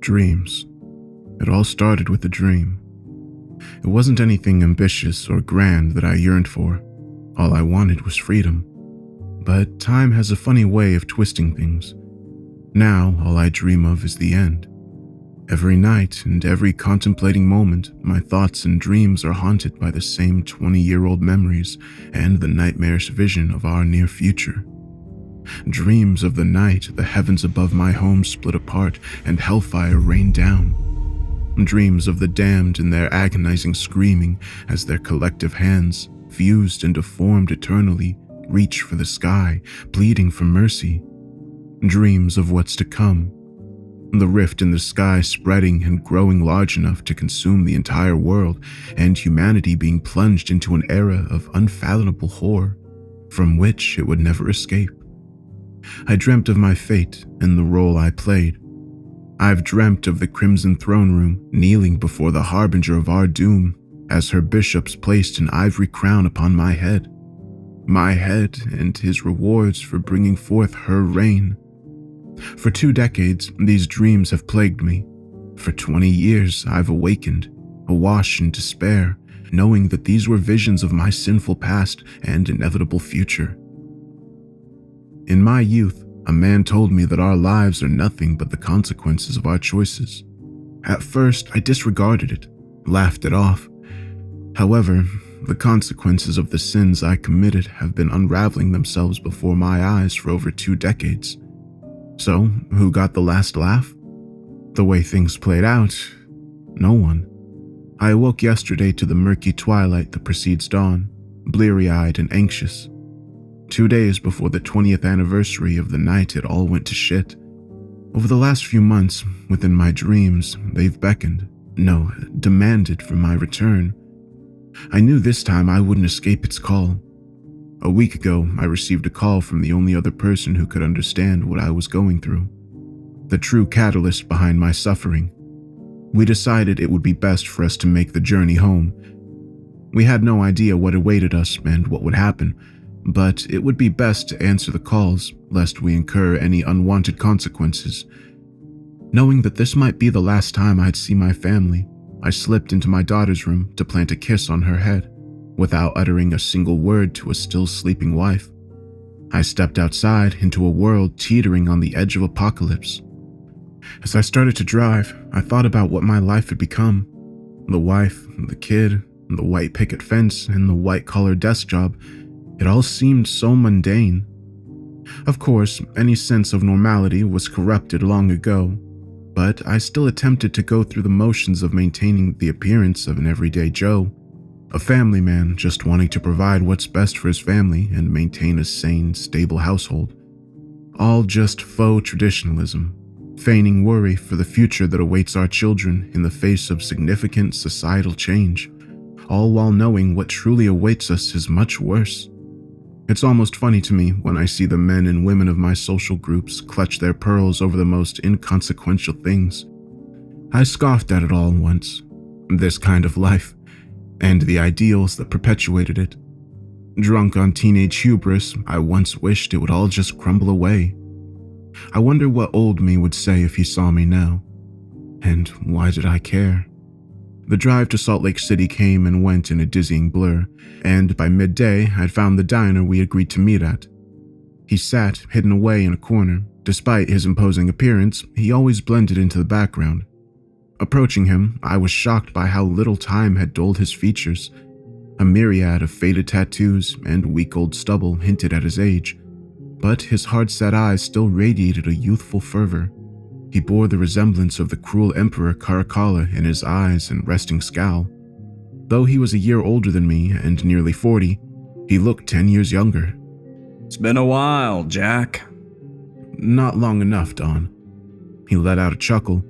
Dreams. It all started with a dream. It wasn't anything ambitious or grand that I yearned for. All I wanted was freedom. But time has a funny way of twisting things. Now, all I dream of is the end. Every night and every contemplating moment, my thoughts and dreams are haunted by the same 20-year-old memories and the nightmarish vision of our near future. Dreams of the night the heavens above my home split apart and hellfire rained down. Dreams of the damned and their agonizing screaming as their collective hands, fused and deformed eternally, reach for the sky, pleading for mercy. Dreams of what's to come. The rift in the sky spreading and growing large enough to consume the entire world, and humanity being plunged into an era of unfathomable horror, from which it would never escape. I dreamt of my fate and the role I played. I've dreamt of the Crimson Throne Room kneeling before the harbinger of our doom as her bishops placed an ivory crown upon my head and his rewards for bringing forth her reign. For 2 decades, these dreams have plagued me. For 20 years, I've awakened, awash in despair, knowing that these were visions of my sinful past and inevitable future. In my youth, a man told me that our lives are nothing but the consequences of our choices. At first, I disregarded it, laughed it off. However, the consequences of the sins I committed have been unraveling themselves before my eyes for over 2 decades. So, who got the last laugh? The way things played out, no one. I awoke yesterday to the murky twilight that precedes dawn, bleary-eyed and anxious. 2 days before the 20th anniversary of the night it all went to shit. Over the last few months, within my dreams, they've demanded for my return. I knew this time I wouldn't escape its call. A week ago, I received a call from the only other person who could understand what I was going through. The true catalyst behind my suffering. We decided it would be best for us to make the journey home. We had no idea what awaited us and what would happen, but it would be best to answer the calls, lest we incur any unwanted consequences. Knowing that this might be the last time I'd see my family, I slipped into my daughter's room to plant a kiss on her head, without uttering a single word to a still sleeping wife. I stepped outside into a world teetering on the edge of apocalypse. As I started to drive, I thought about what my life had become. The wife, the kid, the white picket fence, and the white-collar desk job. It all seemed so mundane. Of course, any sense of normality was corrupted long ago, but I still attempted to go through the motions of maintaining the appearance of an everyday Joe. A family man just wanting to provide what's best for his family and maintain a sane, stable household. All just faux traditionalism, feigning worry for the future that awaits our children in the face of significant societal change, all while knowing what truly awaits us is much worse. It's almost funny to me when I see the men and women of my social groups clutch their pearls over the most inconsequential things. I scoffed at it all once, this kind of life, and the ideals that perpetuated it. Drunk on teenage hubris, I once wished it would all just crumble away. I wonder what old me would say if he saw me now. And why did I care? The drive to Salt Lake City came and went in a dizzying blur, and by midday I'd found the diner we agreed to meet at. He sat hidden away in a corner. Despite his imposing appearance, he always blended into the background. Approaching him, I was shocked by how little time had dulled his features. A myriad of faded tattoos and week-old stubble hinted at his age, but his hard-set eyes still radiated a youthful fervor. He bore the resemblance of the cruel Emperor Caracalla in his eyes and resting scowl. Though he was a year older than me and nearly 40, he looked 10 years younger. It's been a while, Jack. Not long enough, Don. He let out a chuckle.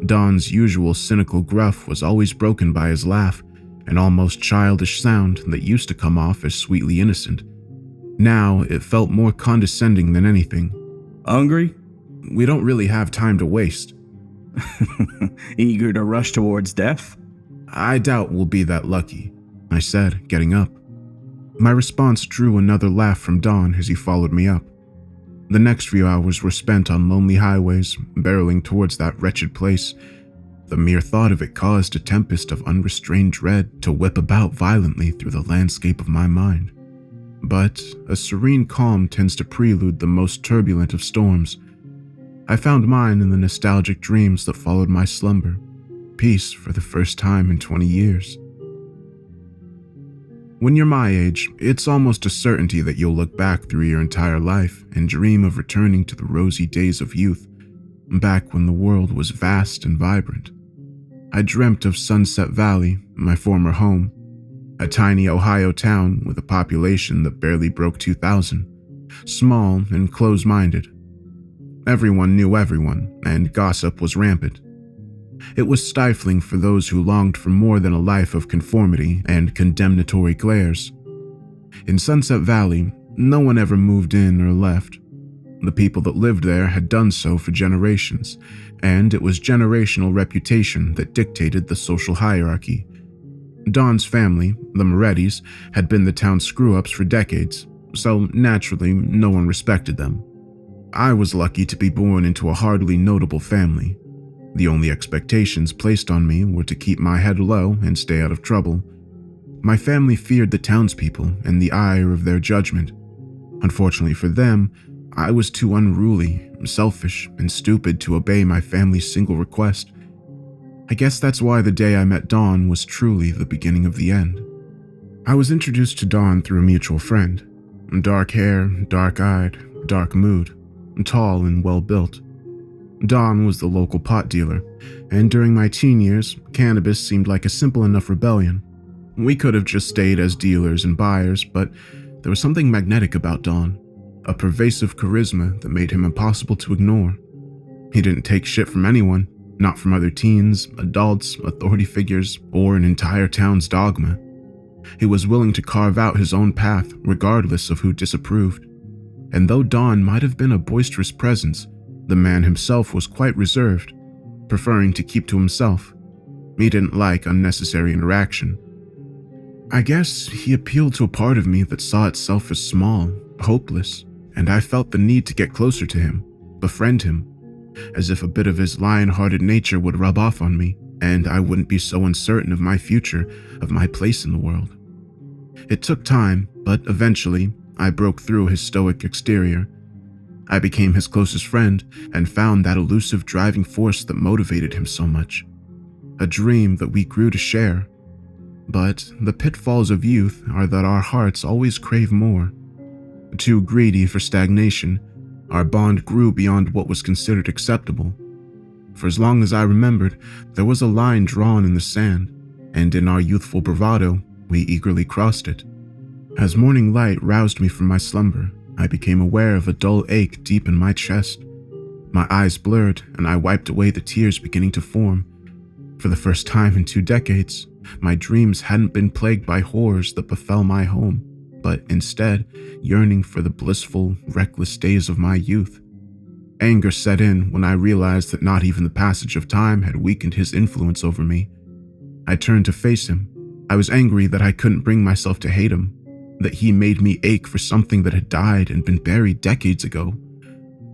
Don's usual cynical gruff was always broken by his laugh, an almost childish sound that used to come off as sweetly innocent. Now it felt more condescending than anything. Hungry? We don't really have time to waste. Eager to rush towards death? I doubt we'll be that lucky, I said, getting up. My response drew another laugh from Don as he followed me up. The next few hours were spent on lonely highways, barreling towards that wretched place. The mere thought of it caused a tempest of unrestrained dread to whip about violently through the landscape of my mind. But a serene calm tends to prelude the most turbulent of storms. I found mine in the nostalgic dreams that followed my slumber, peace for the first time in 20 years. When you're my age, it's almost a certainty that you'll look back through your entire life and dream of returning to the rosy days of youth, back when the world was vast and vibrant. I dreamt of Sunset Valley, my former home, a tiny Ohio town with a population that barely broke 2,000, small and close-minded. Everyone knew everyone, and gossip was rampant. It was stifling for those who longed for more than a life of conformity and condemnatory glares. In Sunset Valley, no one ever moved in or left. The people that lived there had done so for generations, and it was generational reputation that dictated the social hierarchy. Don's family, the Morettis, had been the town's screw-ups for decades, so naturally no one respected them. I was lucky to be born into a hardly notable family. The only expectations placed on me were to keep my head low and stay out of trouble. My family feared the townspeople and the ire of their judgment. Unfortunately for them, I was too unruly, selfish, and stupid to obey my family's single request. I guess that's why the day I met Dawn was truly the beginning of the end. I was introduced to Dawn through a mutual friend. Dark hair, dark-eyed, dark mood, tall and well-built. Dawn was the local pot dealer, and during my teen years, cannabis seemed like a simple enough rebellion. We could have just stayed as dealers and buyers, but there was something magnetic about Dawn, a pervasive charisma that made him impossible to ignore. He didn't take shit from anyone, not from other teens, adults, authority figures, or an entire town's dogma. He was willing to carve out his own path regardless of who disapproved. And though Dawn might have been a boisterous presence, the man himself was quite reserved, preferring to keep to himself. He didn't like unnecessary interaction. I guess he appealed to a part of me that saw itself as small, hopeless, and I felt the need to get closer to him, befriend him, as if a bit of his lion-hearted nature would rub off on me, and I wouldn't be so uncertain of my future, of my place in the world. It took time, but eventually, I broke through his stoic exterior. I became his closest friend and found that elusive driving force that motivated him so much. A dream that we grew to share. But the pitfalls of youth are that our hearts always crave more. Too greedy for stagnation, our bond grew beyond what was considered acceptable. For as long as I remembered, there was a line drawn in the sand, and in our youthful bravado, we eagerly crossed it. As morning light roused me from my slumber, I became aware of a dull ache deep in my chest. My eyes blurred, and I wiped away the tears beginning to form. For the first time in 2 decades, my dreams hadn't been plagued by horrors that befell my home, but instead yearning for the blissful, reckless days of my youth. Anger set in when I realized that not even the passage of time had weakened his influence over me. I turned to face him. I was angry that I couldn't bring myself to hate him, that he made me ache for something that had died and been buried decades ago.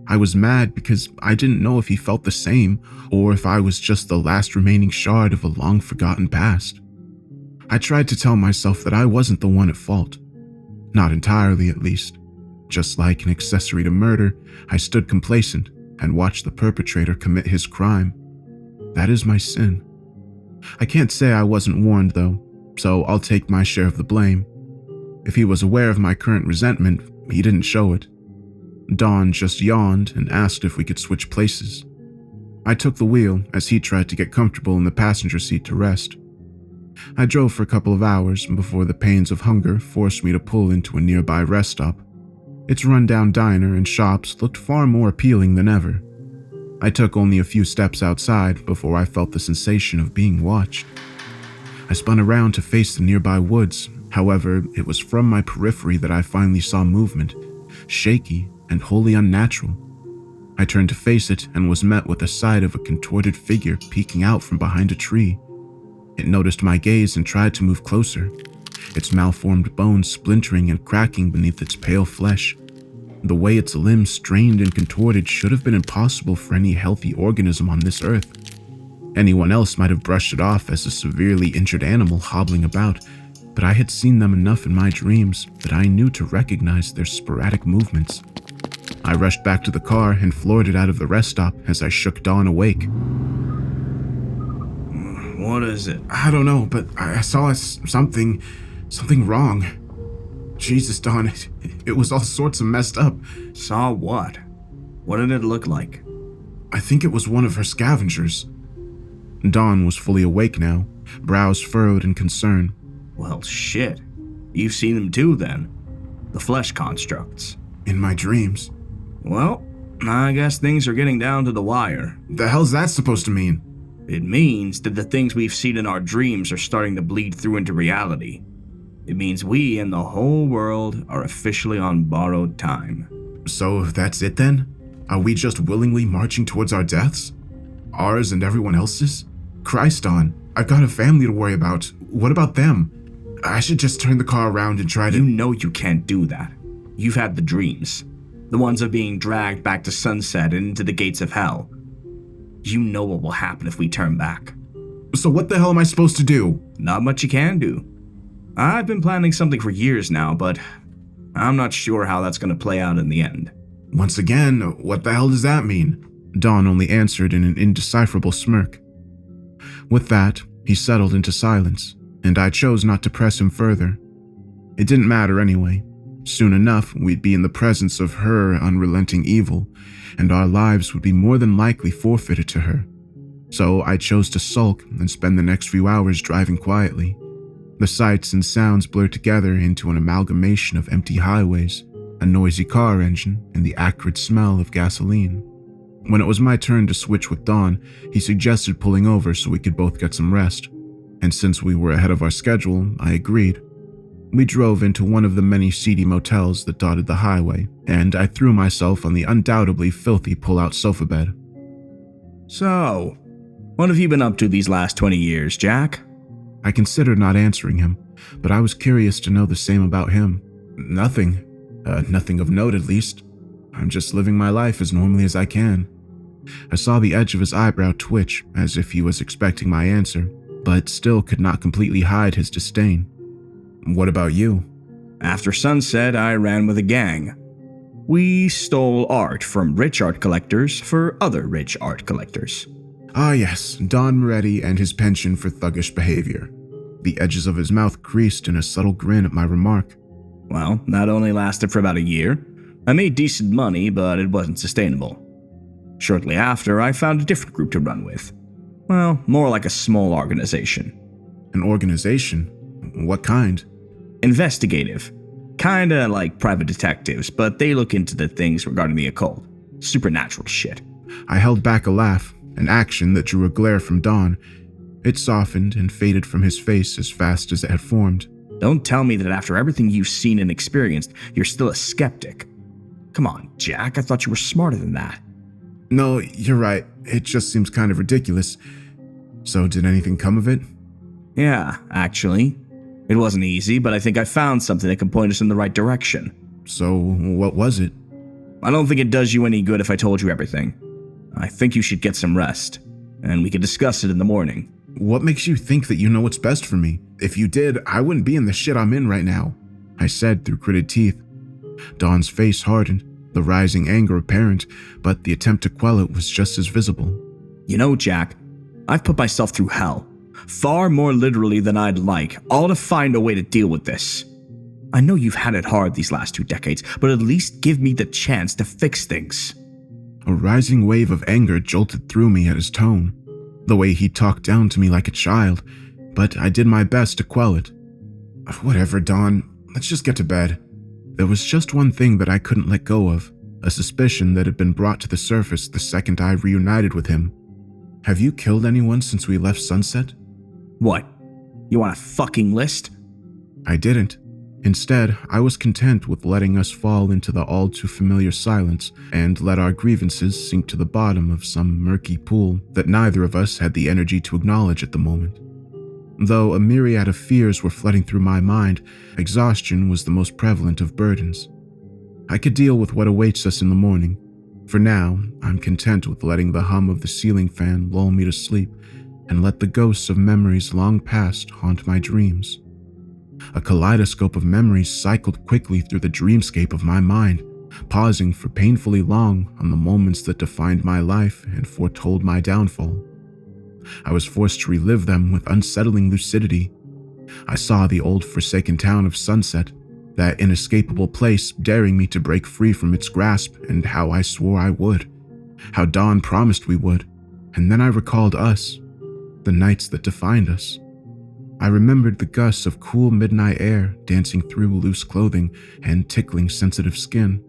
I was mad because I didn't know if he felt the same or if I was just the last remaining shard of a long-forgotten past. I tried to tell myself that I wasn't the one at fault. Not entirely, at least. Just like an accessory to murder, I stood complacent and watched the perpetrator commit his crime. That is my sin. I can't say I wasn't warned, though, so I'll take my share of the blame. If he was aware of my current resentment, he didn't show it. Dawn just yawned and asked if we could switch places. I took the wheel as he tried to get comfortable in the passenger seat to rest. I drove for a couple of hours before the pains of hunger forced me to pull into a nearby rest stop. Its rundown diner and shops looked far more appealing than ever. I took only a few steps outside before I felt the sensation of being watched. I spun around to face the nearby woods. However, it was from my periphery that I finally saw movement, shaky and wholly unnatural. I turned to face it and was met with the sight of a contorted figure peeking out from behind a tree. It noticed my gaze and tried to move closer, its malformed bones splintering and cracking beneath its pale flesh. The way its limbs strained and contorted should have been impossible for any healthy organism on this earth. Anyone else might have brushed it off as a severely injured animal hobbling about, but I had seen them enough in my dreams that I knew to recognize their sporadic movements. I rushed back to the car and floored it out of the rest stop as I shook Dawn awake. What is it? I don't know, but I saw something wrong. Jesus, Dawn, it was all sorts of messed up. Saw what? What did it look like? I think it was one of her scavengers. Dawn was fully awake now, brows furrowed in concern. Well, shit. You've seen them too, then. The flesh constructs. In my dreams. Well, I guess things are getting down to the wire. The hell's that supposed to mean? It means that the things we've seen in our dreams are starting to bleed through into reality. It means we and the whole world are officially on borrowed time. So that's it then? Are we just willingly marching towards our deaths? Ours and everyone else's? Christ, Dawn, I've got a family to worry about. What about them? I should just turn the car around and try to— You know you can't do that. You've had the dreams. The ones of being dragged back to sunset and into the gates of hell. You know what will happen if we turn back. So what the hell am I supposed to do? Not much you can do. I've been planning something for years now, but I'm not sure how that's going to play out in the end. Once again, what the hell does that mean? Dawn only answered in an indecipherable smirk. With that, he settled into silence, and I chose not to press him further. It didn't matter anyway. Soon enough, we'd be in the presence of her unrelenting evil, and our lives would be more than likely forfeited to her. So I chose to sulk and spend the next few hours driving quietly. The sights and sounds blurred together into an amalgamation of empty highways, a noisy car engine, and the acrid smell of gasoline. When it was my turn to switch with Dawn, he suggested pulling over so we could both get some rest. And since we were ahead of our schedule, I agreed. We drove into one of the many seedy motels that dotted the highway, and I threw myself on the undoubtedly filthy pull-out sofa bed. So, what have you been up to these last 20 years, Jack? I considered not answering him, but I was curious to know the same about him. Nothing. Nothing of note, at least. I'm just living my life as normally as I can. I saw the edge of his eyebrow twitch, as if he was expecting my answer, but still could not completely hide his disdain. What about you? After sunset, I ran with a gang. We stole art from rich art collectors for other rich art collectors. Ah yes, Don Moretti and his penchant for thuggish behavior. The edges of his mouth creased in a subtle grin at my remark. Well, that only lasted for about a year. I made decent money, but it wasn't sustainable. Shortly after, I found a different group to run with. Well, more like a small organization. An organization? What kind? Investigative. Kinda like private detectives, but they look into the things regarding the occult. Supernatural shit. I held back a laugh, an action that drew a glare from Don. It softened and faded from his face as fast as it had formed. Don't tell me that after everything you've seen and experienced, you're still a skeptic. Come on, Jack, I thought you were smarter than that. No, you're right. It just seems kind of ridiculous. So did anything come of it? Yeah, actually. It wasn't easy, but I think I found something that can point us in the right direction. So what was it? I don't think it does you any good if I told you everything. I think you should get some rest, and we could discuss it in the morning. What makes you think that you know what's best for me? If you did, I wouldn't be in the shit I'm in right now, I said through gritted teeth. Dawn's face hardened, the rising anger apparent, but the attempt to quell it was just as visible. You know, Jack, I've put myself through hell, far more literally than I'd like, all to find a way to deal with this. I know you've had it hard these last 2 decades, but at least give me the chance to fix things. A rising wave of anger jolted through me at his tone, the way he talked down to me like a child, but I did my best to quell it. Whatever, Dawn, let's just get to bed. There was just one thing that I couldn't let go of, a suspicion that had been brought to the surface the second I reunited with him. Have you killed anyone since we left Sunset? What? You want a fucking list? I didn't. Instead, I was content with letting us fall into the all-too-familiar silence and let our grievances sink to the bottom of some murky pool that neither of us had the energy to acknowledge at the moment. Though a myriad of fears were flooding through my mind, exhaustion was the most prevalent of burdens. I could deal with what awaits us in the morning. For now, I'm content with letting the hum of the ceiling fan lull me to sleep and let the ghosts of memories long past haunt my dreams. A kaleidoscope of memories cycled quickly through the dreamscape of my mind, pausing for painfully long on the moments that defined my life and foretold my downfall. I was forced to relive them with unsettling lucidity. I saw the old forsaken town of Sunset, that inescapable place daring me to break free from its grasp, and how I swore I would, how Dawn promised we would, and then I recalled us, the nights that defined us. I remembered the gusts of cool midnight air dancing through loose clothing and tickling sensitive skin,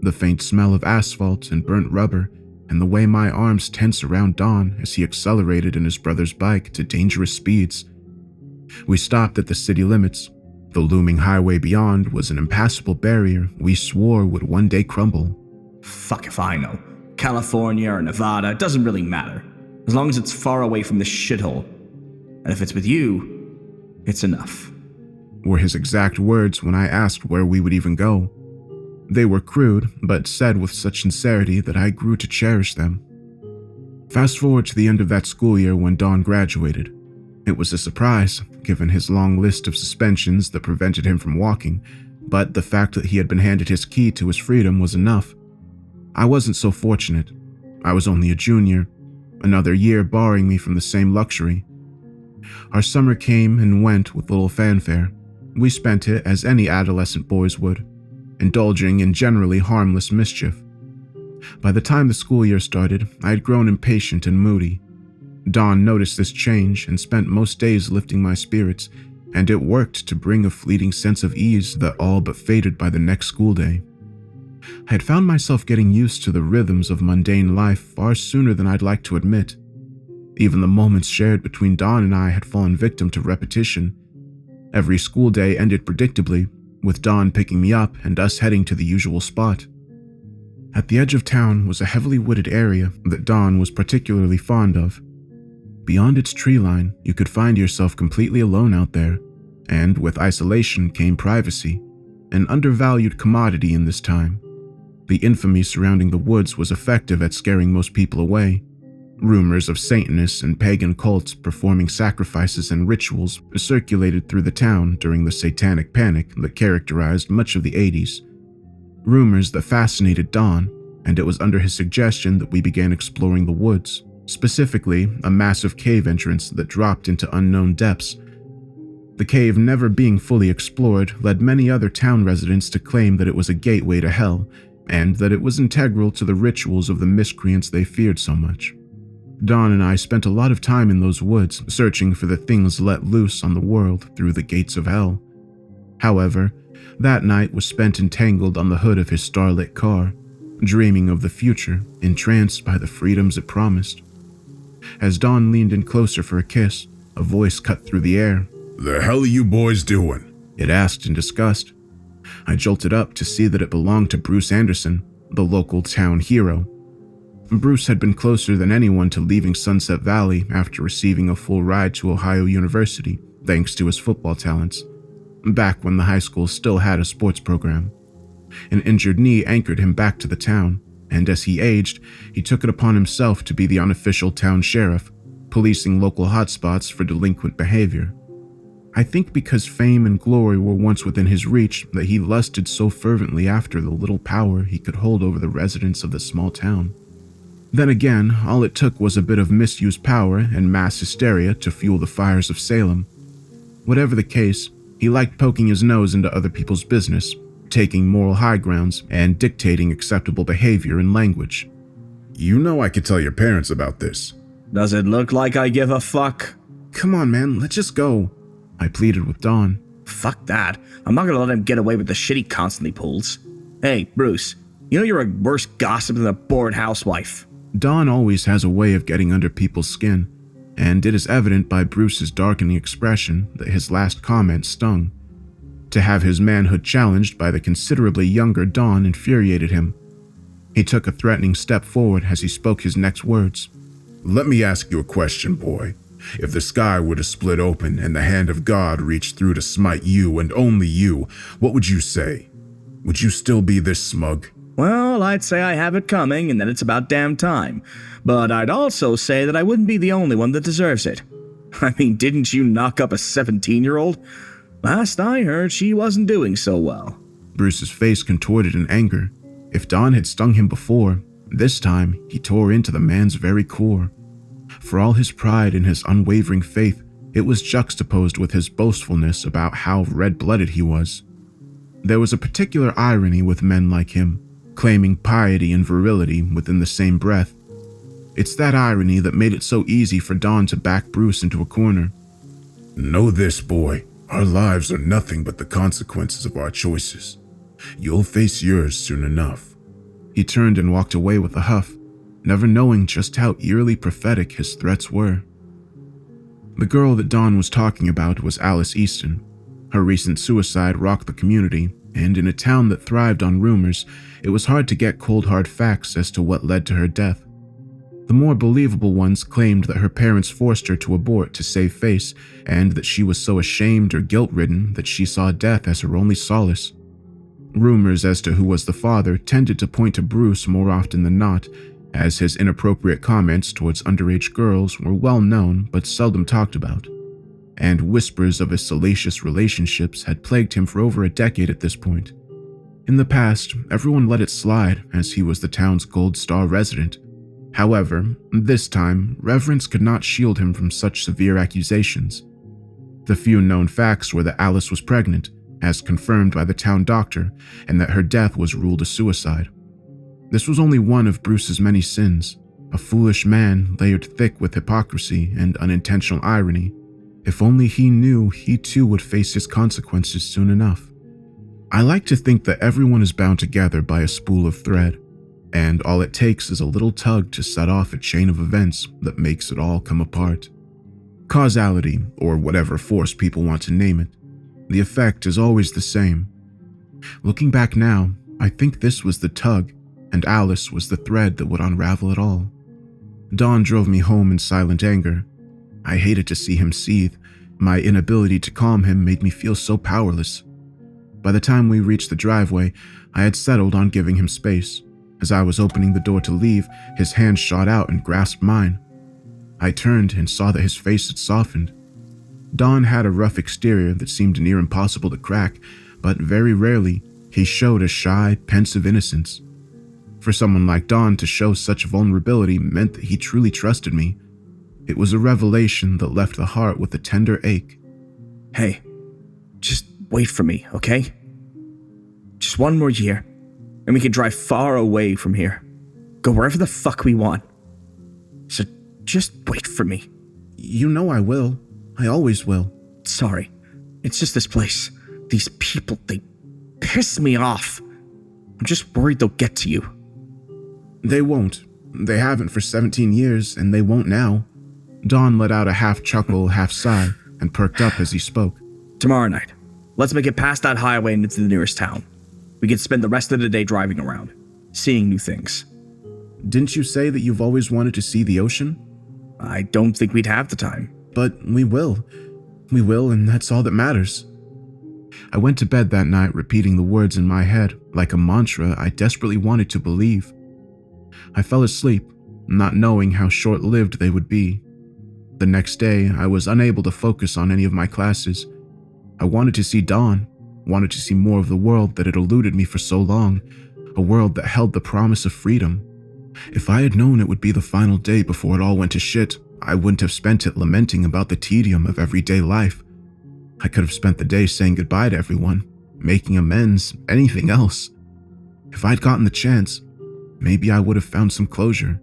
the faint smell of asphalt and burnt rubber, and the way my arms tense around Don as he accelerated in his brother's bike to dangerous speeds. We stopped at the city limits. The looming highway beyond was an impassable barrier we swore would one day crumble. Fuck if I know. California or Nevada, it doesn't really matter. As long as it's far away from this shithole. And if it's with you, it's enough. Were his exact words when I asked where we would even go. They were crude, but said with such sincerity that I grew to cherish them. Fast forward to the end of that school year when Don graduated. It was a surprise, given his long list of suspensions that prevented him from walking, but the fact that he had been handed his key to his freedom was enough. I wasn't so fortunate. I was only a junior, another year barring me from the same luxury. Our summer came and went with little fanfare. We spent it as any adolescent boys would, indulging in generally harmless mischief. By the time the school year started, I had grown impatient and moody. Dawn noticed this change and spent most days lifting my spirits, and it worked to bring a fleeting sense of ease that all but faded by the next school day. I had found myself getting used to the rhythms of mundane life far sooner than I'd like to admit. Even the moments shared between Dawn and I had fallen victim to repetition. Every school day ended predictably, with Dawn picking me up and us heading to the usual spot. At the edge of town was a heavily wooded area that Dawn was particularly fond of. Beyond its tree line, you could find yourself completely alone out there, and with isolation came privacy, an undervalued commodity in this time. The infamy surrounding the woods was effective at scaring most people away. Rumors of Satanists and pagan cults performing sacrifices and rituals circulated through the town during the satanic panic that characterized much of the 80s. Rumors that fascinated Don, and it was under his suggestion that we began exploring the woods, specifically a massive cave entrance that dropped into unknown depths. The cave never being fully explored led many other town residents to claim that it was a gateway to hell, and that it was integral to the rituals of the miscreants they feared so much. Don and I spent a lot of time in those woods searching for the things let loose on the world through the gates of hell. However, that night was spent entangled on the hood of his starlit car, dreaming of the future, entranced by the freedoms it promised. As Don leaned in closer for a kiss, a voice cut through the air. "The hell are you boys doing?" It asked in disgust. I jolted up to see that it belonged to Bruce Anderson, the local town hero. Bruce had been closer than anyone to leaving Sunset Valley after receiving a full ride to Ohio University, thanks to his football talents, back when the high school still had a sports program. An injured knee anchored him back to the town, and as he aged, he took it upon himself to be the unofficial town sheriff, policing local hotspots for delinquent behavior. I think because fame and glory were once within his reach that he lusted so fervently after the little power he could hold over the residents of the small town. Then again, all it took was a bit of misused power and mass hysteria to fuel the fires of Salem. Whatever the case, he liked poking his nose into other people's business, taking moral high grounds, and dictating acceptable behavior and language. "You know I could tell your parents about this." Does it look like I give a fuck? Come on, man, let's just go, I pleaded with Dawn. Fuck that. I'm not gonna let him get away with the shit he constantly pulls. Hey, Bruce, you know you're a worse gossip than a bored housewife. Dawn always has a way of getting under people's skin, and it is evident by Bruce's darkening expression that his last comment stung. To have his manhood challenged by the considerably younger Dawn infuriated him. He took a threatening step forward as he spoke his next words. "Let me ask you a question, boy. If the sky were to split open and the hand of God reached through to smite you and only you, what would you say?" Would you still be this smug? Well, I'd say I have it coming and that it's about damn time. But I'd also say that I wouldn't be the only one that deserves it. I mean, didn't you knock up a 17-year-old? Last I heard, she wasn't doing so well. Bruce's face contorted in anger. If Don had stung him before, this time he tore into the man's very core. For all his pride and his unwavering faith, it was juxtaposed with his boastfulness about how red-blooded he was. There was a particular irony with men like him, claiming piety and virility within the same breath. It's that irony that made it so easy for Don to back Bruce into a corner. Know this, boy. Our lives are nothing but the consequences of our choices. You'll face yours soon enough. He turned and walked away with a huff, never knowing just how eerily prophetic his threats were. The girl that Don was talking about was Alice Easton. Her recent suicide rocked the community, and in a town that thrived on rumors, it was hard to get cold hard facts as to what led to her death. The more believable ones claimed that her parents forced her to abort to save face, and that she was so ashamed or guilt-ridden that she saw death as her only solace. Rumors as to who was the father tended to point to Bruce more often than not, as his inappropriate comments towards underage girls were well known but seldom talked about, and whispers of his salacious relationships had plagued him for over a decade at this point. In the past, everyone let it slide as he was the town's Gold Star resident. However, this time, reverence could not shield him from such severe accusations. The few known facts were that Alice was pregnant, as confirmed by the town doctor, and that her death was ruled a suicide. This was only one of Bruce's many sins, a foolish man layered thick with hypocrisy and unintentional irony. If only he knew he too would face his consequences soon enough. I like to think that everyone is bound together by a spool of thread, and all it takes is a little tug to set off a chain of events that makes it all come apart. Causality, or whatever force people want to name it, the effect is always the same. Looking back now, I think this was the tug, and Alice was the thread that would unravel it all. Don drove me home in silent anger. I hated to see him seethe. My inability to calm him made me feel so powerless. By the time we reached the driveway, I had settled on giving him space. As I was opening the door to leave, his hand shot out and grasped mine. I turned and saw that his face had softened. Don had a rough exterior that seemed near impossible to crack, but very rarely he showed a shy, pensive innocence. For someone like Don to show such vulnerability meant that he truly trusted me. It was a revelation that left the heart with a tender ache. Hey, just wait for me, okay? Just one more year, and we can drive far away from here. Go wherever the fuck we want. So just wait for me. You know I will. I always will. Sorry. It's just this place. These people, they piss me off. I'm just worried they'll get to you. They won't. They haven't for 17 years, and they won't now. Don let out a half chuckle, half sigh, and perked up as he spoke. Tomorrow night, let's make it past that highway and into the nearest town. We can spend the rest of the day driving around, seeing new things. Didn't you say that you've always wanted to see the ocean? I don't think we'd have the time. But we will. We will, and that's all that matters. I went to bed that night repeating the words in my head like a mantra I desperately wanted to believe. I fell asleep, not knowing how short-lived they would be. The next day, I was unable to focus on any of my classes. I wanted to see Dawn, wanted to see more of the world that had eluded me for so long, a world that held the promise of freedom. If I had known it would be the final day before it all went to shit, I wouldn't have spent it lamenting about the tedium of everyday life. I could have spent the day saying goodbye to everyone, making amends, anything else. If I'd gotten the chance, maybe I would have found some closure,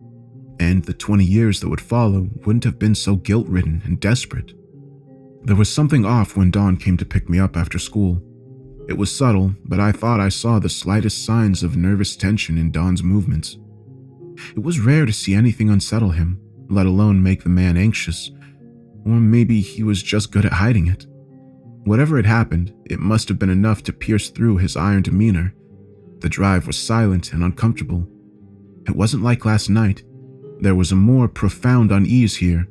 and the 20 years that would follow wouldn't have been so guilt-ridden and desperate. There was something off when Dawn came to pick me up after school. It was subtle, but I thought I saw the slightest signs of nervous tension in Dawn's movements. It was rare to see anything unsettle him, let alone make the man anxious, or maybe he was just good at hiding it. Whatever had happened, it must have been enough to pierce through his iron demeanor. The drive was silent and uncomfortable. It wasn't like last night. There was a more profound unease here.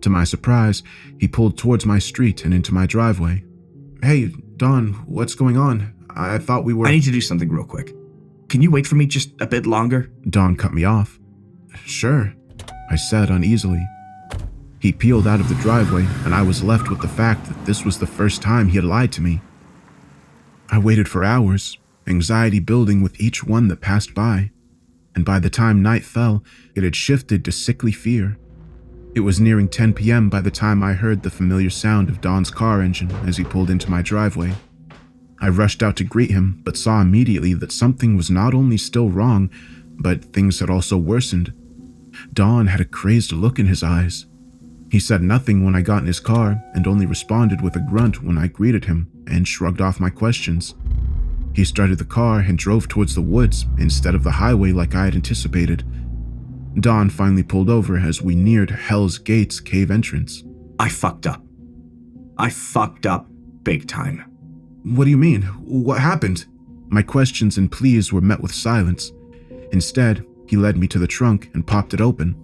To my surprise, he pulled towards my street and into my driveway. "Hey, Dawn, what's going on? I thought we were— I need to do something real quick. Can you wait for me just a bit longer? Don cut me off. Sure, I said uneasily. He peeled out of the driveway, and I was left with the fact that this was the first time he had lied to me. I waited for hours, anxiety building with each one that passed by, and by the time night fell, it had shifted to sickly fear. It was nearing 10 p.m. by the time I heard the familiar sound of Don's car engine as he pulled into my driveway. I rushed out to greet him, but saw immediately that something was not only still wrong, but things had also worsened. Don had a crazed look in his eyes. He said nothing when I got in his car and only responded with a grunt when I greeted him and shrugged off my questions. He started the car and drove towards the woods instead of the highway like I had anticipated. Don finally pulled over as we neared Hell's Gate's cave entrance. I fucked up. I fucked up big time. What do you mean? What happened? My questions and pleas were met with silence. Instead, he led me to the trunk and popped it open.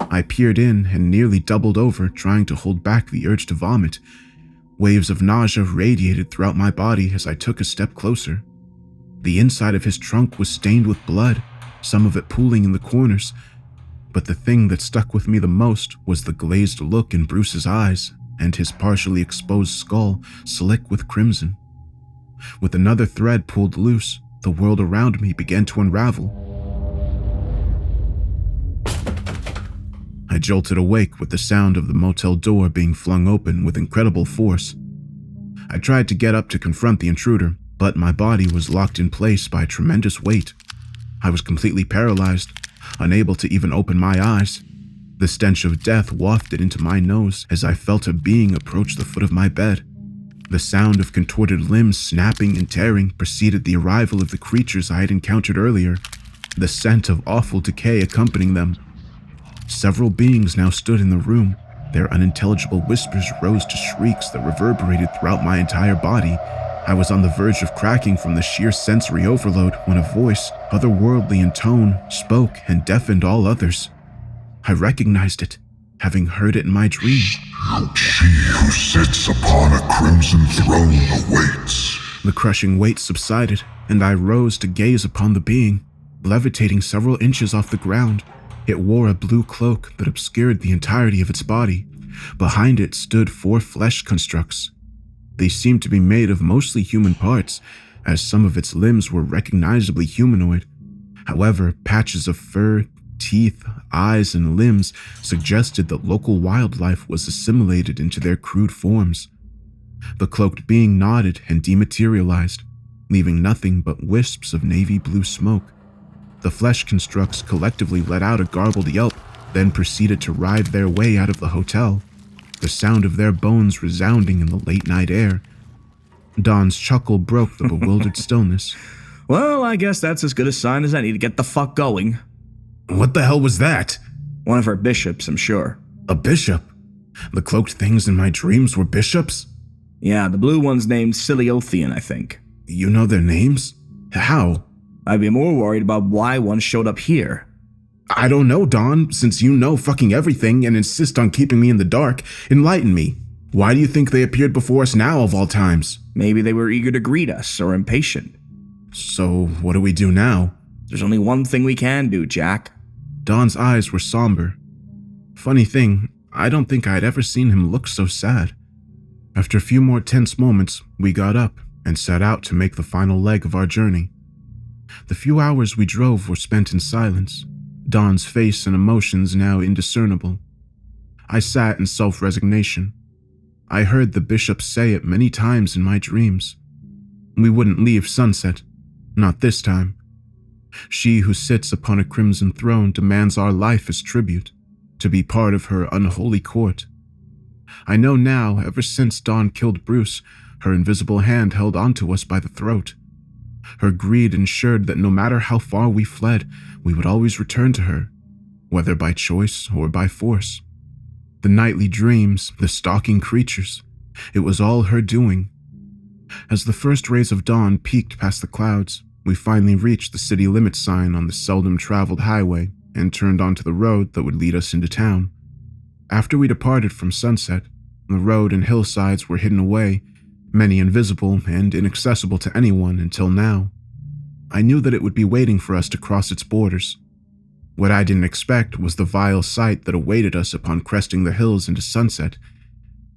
I peered in and nearly doubled over, trying to hold back the urge to vomit. Waves of nausea radiated throughout my body as I took a step closer. The inside of his trunk was stained with blood, some of it pooling in the corners. But the thing that stuck with me the most was the glazed look in Bruce's eyes and his partially exposed skull slick with crimson. With another thread pulled loose, the world around me began to unravel. I jolted awake with the sound of the motel door being flung open with incredible force. I tried to get up to confront the intruder, but my body was locked in place by a tremendous weight. I was completely paralyzed, unable to even open my eyes. The stench of death wafted into my nose as I felt a being approach the foot of my bed. The sound of contorted limbs snapping and tearing preceded the arrival of the creatures I had encountered earlier, the scent of awful decay accompanying them. Several beings now stood in the room. Their unintelligible whispers rose to shrieks that reverberated throughout my entire body. I was on the verge of cracking from the sheer sensory overload when a voice, otherworldly in tone, spoke and deafened all others. I recognized it, having heard it in my dream. She who sits upon a crimson throne awaits. The crushing weight subsided, and I rose to gaze upon the being, levitating several inches off the ground. It wore a blue cloak that obscured the entirety of its body. Behind it stood 4 flesh constructs. They seemed to be made of mostly human parts, as some of its limbs were recognizably humanoid. However, patches of fur, teeth, eyes, and limbs suggested that local wildlife was assimilated into their crude forms. The cloaked being nodded and dematerialized, leaving nothing but wisps of navy blue smoke. The flesh constructs collectively let out a garbled yelp, then proceeded to writhe their way out of the hotel, the sound of their bones resounding in the late-night air. Don's chuckle broke the bewildered stillness. Well, I guess that's as good a sign as any to get the fuck going. What the hell was that? One of our bishops, I'm sure. A bishop? The cloaked things in my dreams were bishops? Yeah, the blue one's named Siliothean, I think. You know their names? How? I'd be more worried about why one showed up here. I don't know, Don. Since you know fucking everything and insist on keeping me in the dark, enlighten me. Why do you think they appeared before us now of all times? Maybe they were eager to greet us or impatient. So, what do we do now? There's only one thing we can do, Jack. Don's eyes were somber. Funny thing, I don't think I'd ever seen him look so sad. After a few more tense moments, we got up and set out to make the final leg of our journey. The few hours we drove were spent in silence, Don's face and emotions now indiscernible. I sat in self-resignation. I heard the bishop say it many times in my dreams. We wouldn't leave Sunset, not this time. She who sits upon a crimson throne demands our life as tribute, to be part of her unholy court. I know now, ever since Dawn killed Bruce, her invisible hand held onto us by the throat. Her greed ensured that no matter how far we fled, we would always return to her, whether by choice or by force. The nightly dreams, the stalking creatures, it was all her doing. As the first rays of dawn peeked past the clouds, we finally reached the city limits sign on the seldom-traveled highway and turned onto the road that would lead us into town. After we departed from Sunset, the road and hillsides were hidden away, many invisible and inaccessible to anyone until now. I knew that it would be waiting for us to cross its borders. What I didn't expect was the vile sight that awaited us upon cresting the hills into sunset.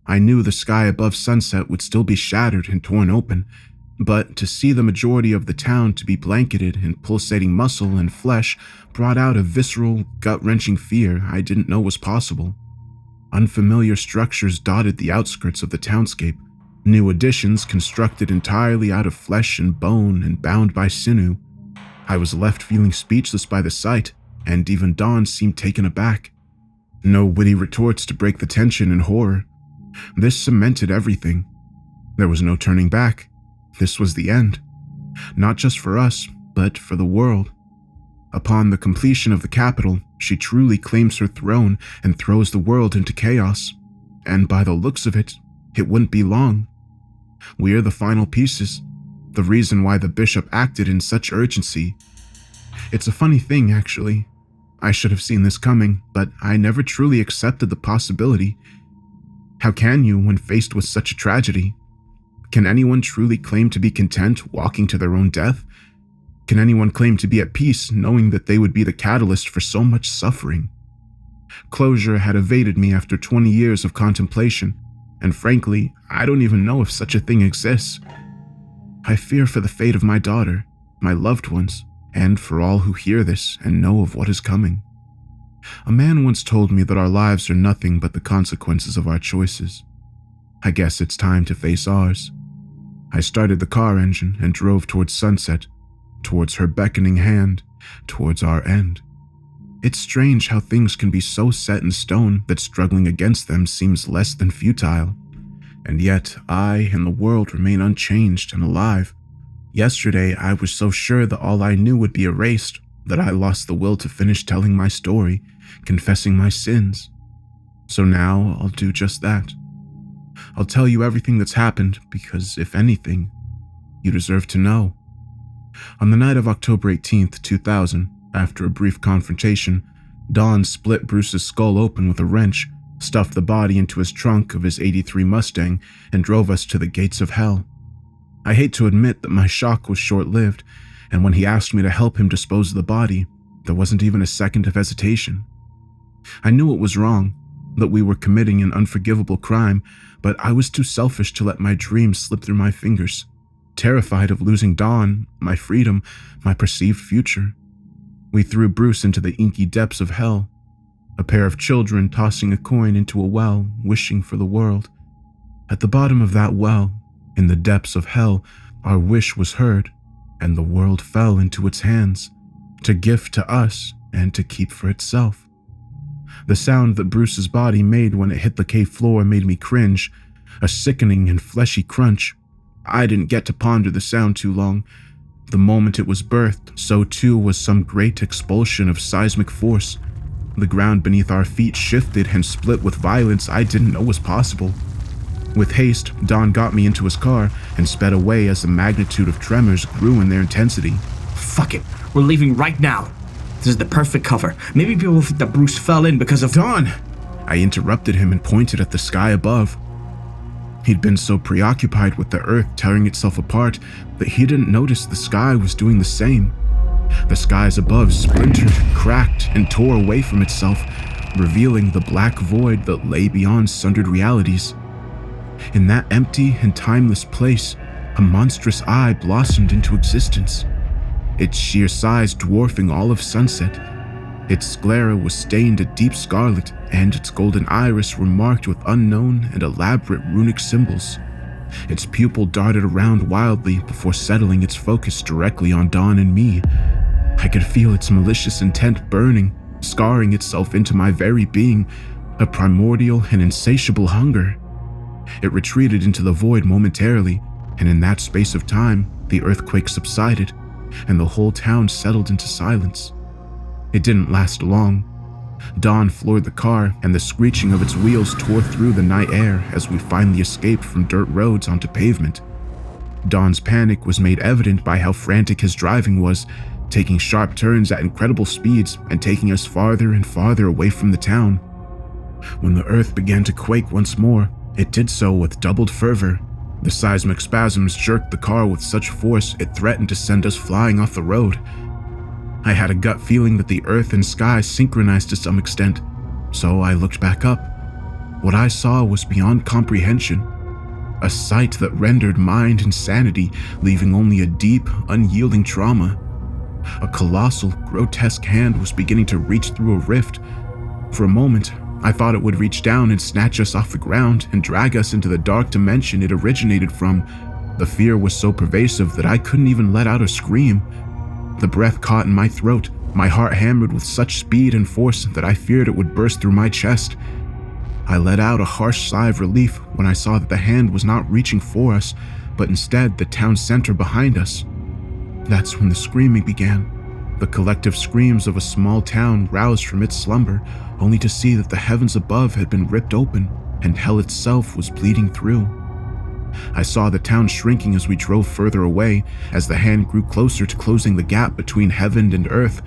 I knew the sky above sunset would still be shattered and torn open, but to see the majority of the town to be blanketed in pulsating muscle and flesh brought out a visceral, gut-wrenching fear I didn't know was possible. Unfamiliar structures dotted the outskirts of the townscape, new additions constructed entirely out of flesh and bone and bound by sinew. I was left feeling speechless by the sight, and even Dawn seemed taken aback. No witty retorts to break the tension and horror. This cemented everything. There was no turning back. This was the end. Not just for us, but for the world. Upon the completion of the capital, she truly claims her throne and throws the world into chaos. And by the looks of it, it wouldn't be long. We are the final pieces, the reason why the bishop acted in such urgency. It's a funny thing, actually. I should have seen this coming, but I never truly accepted the possibility. How can you when faced with such a tragedy? Can anyone truly claim to be content walking to their own death? Can anyone claim to be at peace knowing that they would be the catalyst for so much suffering? Closure had evaded me after 20 years of contemplation, and frankly, I don't even know if such a thing exists. I fear for the fate of my daughter, my loved ones, and for all who hear this and know of what is coming. A man once told me that our lives are nothing but the consequences of our choices. I guess it's time to face ours. I started the car engine and drove towards sunset, towards her beckoning hand, towards our end. It's strange how things can be so set in stone that struggling against them seems less than futile. And yet, I and the world remain unchanged and alive. Yesterday, I was so sure that all I knew would be erased that I lost the will to finish telling my story, confessing my sins. So now I'll do just that. I'll tell you everything that's happened because, if anything, you deserve to know. On the night of October 18th, 2000, after a brief confrontation, Dawn split Bruce's skull open with a wrench, stuffed the body into his trunk of his '83 Mustang, and drove us to the gates of hell. I hate to admit that my shock was short-lived, and when he asked me to help him dispose of the body, there wasn't even a second of hesitation. I knew it was wrong, that we were committing an unforgivable crime, but I was too selfish to let my dreams slip through my fingers, terrified of losing Dawn, my freedom, my perceived future. We threw Bruce into the inky depths of hell, a pair of children tossing a coin into a well, wishing for the world. At the bottom of that well, in the depths of hell, our wish was heard, and the world fell into its hands, to gift to us and to keep for itself. The sound that Bruce's body made when it hit the cave floor made me cringe, a sickening and fleshy crunch. I didn't get to ponder the sound too long. The moment it was birthed, so too was some great expulsion of seismic force. The ground beneath our feet shifted and split with violence I didn't know was possible. With haste, Don got me into his car and sped away as the magnitude of tremors grew in their intensity. Fuck it, we're leaving right now. This is the perfect cover. Maybe people will think that Bruce fell in because of— Don! I interrupted him and pointed at the sky above. He'd been so preoccupied with the earth tearing itself apart that he didn't notice the sky was doing the same. The skies above splintered, cracked, and tore away from itself, revealing the black void that lay beyond sundered realities. In that empty and timeless place, a monstrous eye blossomed into existence, its sheer size dwarfing all of sunset. Its sclera was stained a deep scarlet, and its golden iris were marked with unknown and elaborate runic symbols. Its pupil darted around wildly before settling its focus directly on Dawn and me. I could feel its malicious intent burning, scarring itself into my very being, a primordial and insatiable hunger. It retreated into the void momentarily, and in that space of time, the earthquake subsided, and the whole town settled into silence. It didn't last long. Dawn floored the car, and the screeching of its wheels tore through the night air as we finally escaped from dirt roads onto pavement. Dawn's panic was made evident by how frantic his driving was, taking sharp turns at incredible speeds and taking us farther and farther away from the town. When the earth began to quake once more, it did so with doubled fervor. The seismic spasms jerked the car with such force it threatened to send us flying off the road. I had a gut feeling that the earth and sky synchronized to some extent, so I looked back up. What I saw was beyond comprehension, a sight that rendered mind and sanity, leaving only a deep, unyielding trauma. A colossal, grotesque hand was beginning to reach through a rift. For a moment, I thought it would reach down and snatch us off the ground and drag us into the dark dimension it originated from. The fear was so pervasive that I couldn't even let out a scream. The breath caught in my throat, my heart hammered with such speed and force that I feared it would burst through my chest. I let out a harsh sigh of relief when I saw that the hand was not reaching for us, but instead the town center behind us. That's when the screaming began. The collective screams of a small town roused from its slumber, only to see that the heavens above had been ripped open and hell itself was bleeding through. I saw the town shrinking as we drove further away, as the hand grew closer to closing the gap between heaven and earth.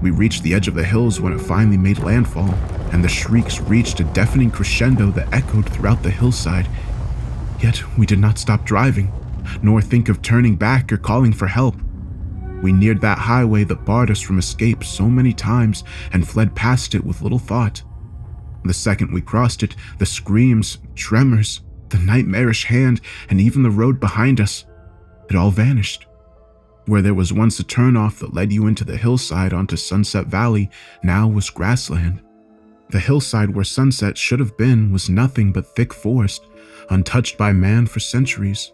We reached the edge of the hills when it finally made landfall, and the shrieks reached a deafening crescendo that echoed throughout the hillside. Yet we did not stop driving, nor think of turning back or calling for help. We neared that highway that barred us from escape so many times and fled past it with little thought. The second we crossed it, the screams, tremors, the nightmarish hand, and even the road behind us, it all vanished. Where there was once a turnoff that led you into the hillside onto Sunset Valley, now was grassland. The hillside where Sunset should have been was nothing but thick forest, untouched by man for centuries.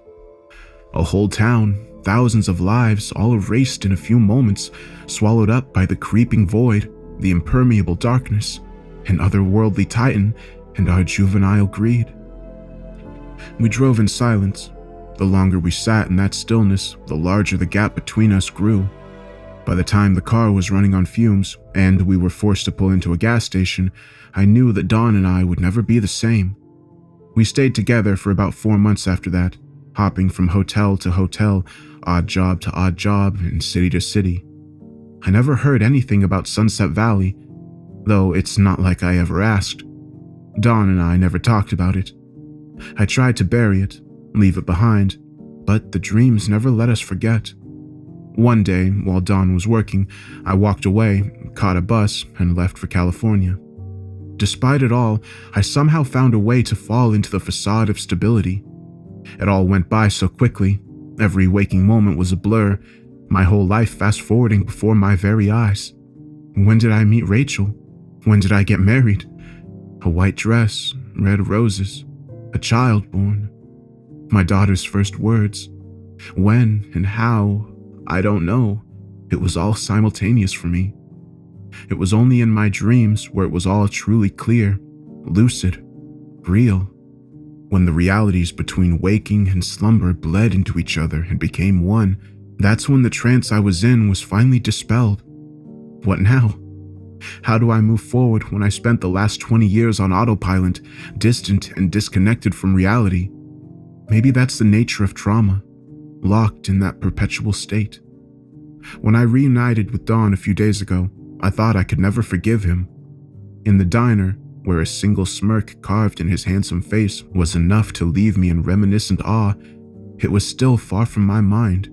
A whole town, thousands of lives, all erased in a few moments, swallowed up by the creeping void, the impermeable darkness, an otherworldly titan, and our juvenile greed. We drove in silence. The longer we sat in that stillness, the larger the gap between us grew. By the time the car was running on fumes, and we were forced to pull into a gas station, I knew that Dawn and I would never be the same. We stayed together for about 4 months after that, hopping from hotel to hotel, odd job to odd job, and city to city. I never heard anything about Sunset Valley, though it's not like I ever asked. Dawn and I never talked about it. I tried to bury it, leave it behind, but the dreams never let us forget. One day, while Dawn was working, I walked away, caught a bus, and left for California. Despite it all, I somehow found a way to fall into the facade of stability. It all went by so quickly. Every waking moment was a blur, my whole life fast-forwarding before my very eyes. When did I meet Rachel? When did I get married? A white dress, red roses, a child born. My daughter's first words. When and how, I don't know. It was all simultaneous for me. It was only in my dreams where it was all truly clear, lucid, real. When the realities between waking and slumber bled into each other and became one, that's when the trance I was in was finally dispelled. What now? How do I move forward when I spent the last 20 years on autopilot, distant and disconnected from reality? Maybe that's the nature of trauma, locked in that perpetual state. When I reunited with Dawn a few days ago, I thought I could never forgive him. In the diner, where a single smirk carved in his handsome face was enough to leave me in reminiscent awe, it was still far from my mind.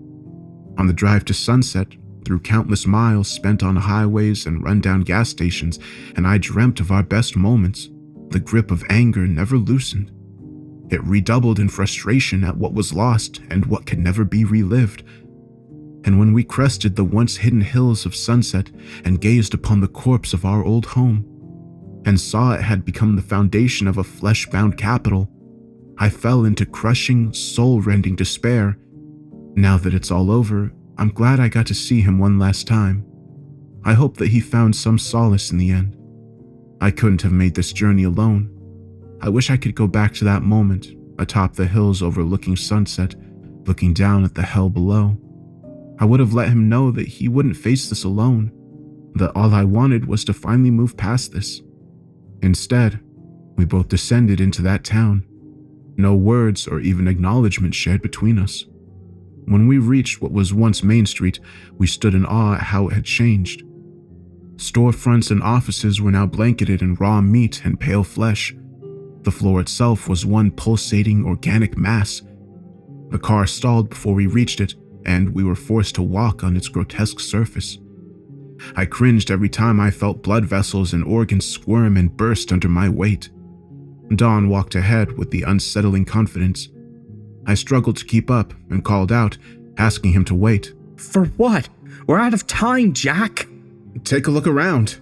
On the drive to Sunset, through countless miles spent on highways and rundown gas stations, and I dreamt of our best moments, the grip of anger never loosened. It redoubled in frustration at what was lost and what could never be relived. And when we crested the once hidden hills of Sunset and gazed upon the corpse of our old home, and saw it had become the foundation of a flesh-bound capital, I fell into crushing, soul-rending despair. Now that it's all over, I'm glad I got to see him one last time. I hope that he found some solace in the end. I couldn't have made this journey alone. I wish I could go back to that moment, atop the hills overlooking Sunset, looking down at the hell below. I would have let him know that he wouldn't face this alone, that all I wanted was to finally move past this. Instead, we both descended into that town. No words or even acknowledgement shared between us. When we reached what was once Main Street, we stood in awe at how it had changed. Storefronts and offices were now blanketed in raw meat and pale flesh. The floor itself was one pulsating organic mass, The car stalled before we reached it, and we were forced to walk on its grotesque surface. I cringed every time I felt blood vessels and organs squirm and burst under my weight. Dawn walked ahead with the unsettling confidence. I struggled to keep up and called out, asking him to wait. For what? We're out of time, Jack. Take a look around.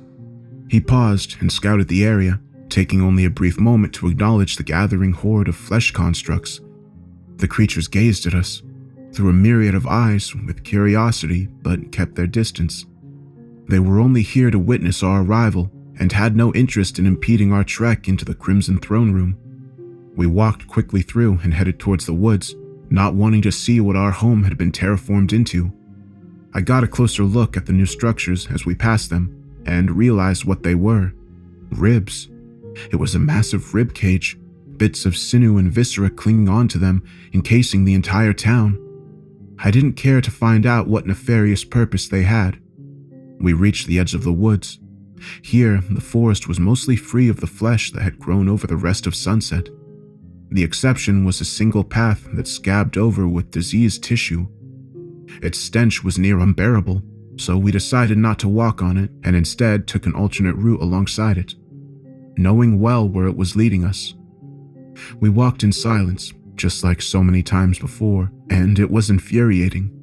He paused and scouted the area, taking only a brief moment to acknowledge the gathering horde of flesh constructs. The creatures gazed at us, through a myriad of eyes with curiosity, but kept their distance. They were only here to witness our arrival and had no interest in impeding our trek into the Crimson Throne Room. We walked quickly through and headed towards the woods, not wanting to see what our home had been terraformed into. I got a closer look at the new structures as we passed them and realized what they were. Ribs. It was a massive rib cage, bits of sinew and viscera clinging onto them, encasing the entire town. I didn't care to find out what nefarious purpose they had. We reached the edge of the woods. Here, the forest was mostly free of the flesh that had grown over the rest of Sunset. The exception was a single path that scabbed over with diseased tissue. Its stench was near unbearable, so we decided not to walk on it and instead took an alternate route alongside it, knowing well where it was leading us. We walked in silence, just like so many times before, and it was infuriating.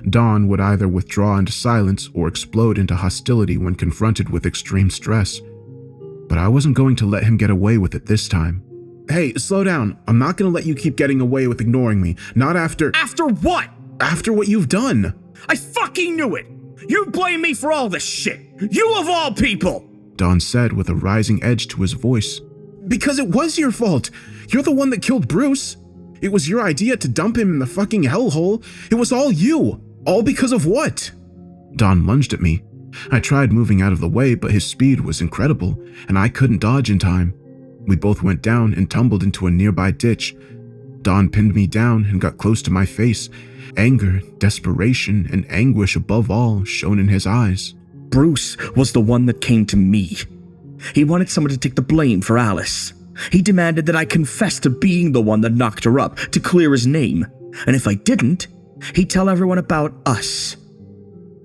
Dawn would either withdraw into silence or explode into hostility when confronted with extreme stress. But I wasn't going to let him get away with it this time. Hey, slow down. I'm not going to let you keep getting away with ignoring me. Not after— After what? After what you've done. I fucking knew it! You blame me for all this shit! You of all people! Dawn said with a rising edge to his voice. Because it was your fault. You're the one that killed Bruce. It was your idea to dump him in the fucking hellhole. It was all you. All because of what? Dawn lunged at me. I tried moving out of the way, but his speed was incredible, and I couldn't dodge in time. We both went down and tumbled into a nearby ditch. Dawn pinned me down and got close to my face. Anger, desperation, and anguish above all shone in his eyes. Bruce was the one that came to me. He wanted someone to take the blame for Alice. He demanded that I confess to being the one that knocked her up, to clear his name. And if I didn't, he'd tell everyone about us.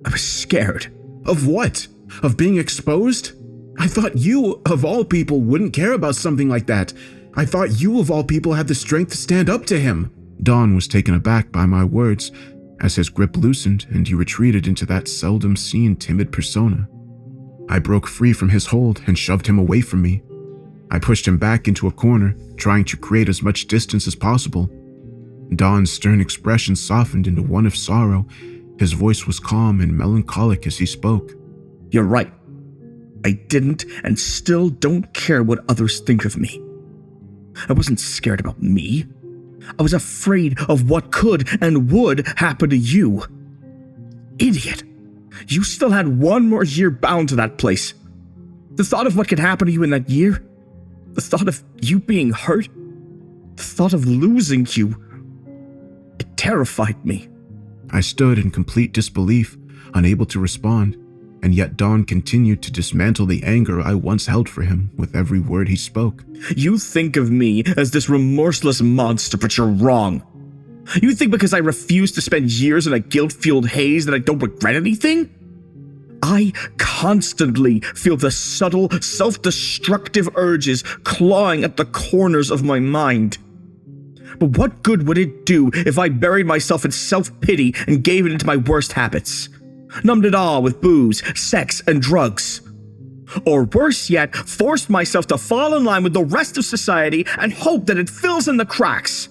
I was scared. Of what? Of being exposed? I thought you, of all people, wouldn't care about something like that. I thought you, of all people, had the strength to stand up to him. Dawn was taken aback by my words, as his grip loosened and he retreated into that seldom-seen timid persona. I broke free from his hold and shoved him away from me. I pushed him back into a corner, trying to create as much distance as possible. Dawn's stern expression softened into one of sorrow. His voice was calm and melancholic as he spoke. You're right. I didn't and still don't care what others think of me. I wasn't scared about me. I was afraid of what could and would happen to you. Idiot. You still had one more year bound to that place. The thought of what could happen to you in that year, the thought of you being hurt, the thought of losing you, it terrified me. I stood in complete disbelief, unable to respond, and yet Dawn continued to dismantle the anger I once held for him with every word he spoke. You think of me as this remorseless monster, but you're wrong. You think because I refuse to spend years in a guilt-fueled haze that I don't regret anything? I constantly feel the subtle, self-destructive urges clawing at the corners of my mind. But what good would it do if I buried myself in self-pity and gave it into my worst habits? Numbed it all with booze, sex, and drugs. Or worse yet, forced myself to fall in line with the rest of society and hope that it fills in the cracks.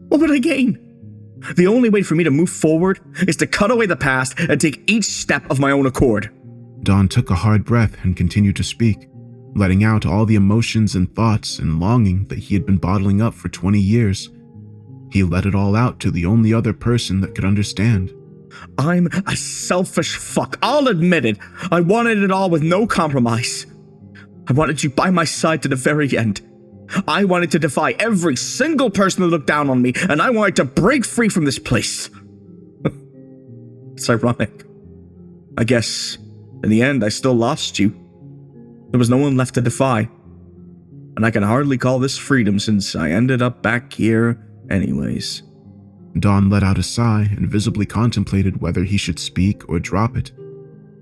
What would I gain? The only way for me to move forward is to cut away the past and take each step of my own accord. Dawn took a hard breath and continued to speak, letting out all the emotions and thoughts and longing that he had been bottling up for 20 years. He let it all out to the only other person that could understand. I'm a selfish fuck, I'll admit it. I wanted it all with no compromise. I wanted you by my side to the very end. I wanted to defy every single person that looked down on me, and I wanted to break free from this place. It's ironic. I guess, in the end, I still lost you. There was no one left to defy. And I can hardly call this freedom since I ended up back here anyways. Don let out a sigh and visibly contemplated whether he should speak or drop it.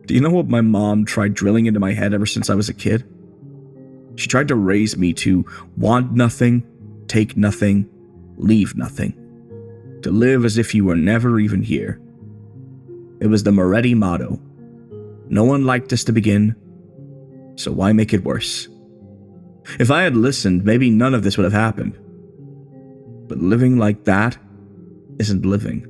Do you know what my mom tried drilling into my head ever since I was a kid? She tried to raise me to want nothing, take nothing, leave nothing. To live as if you were never even here. It was the Moretti motto. No one liked us to begin, so why make it worse? If I had listened, maybe none of this would have happened. But living like that isn't living.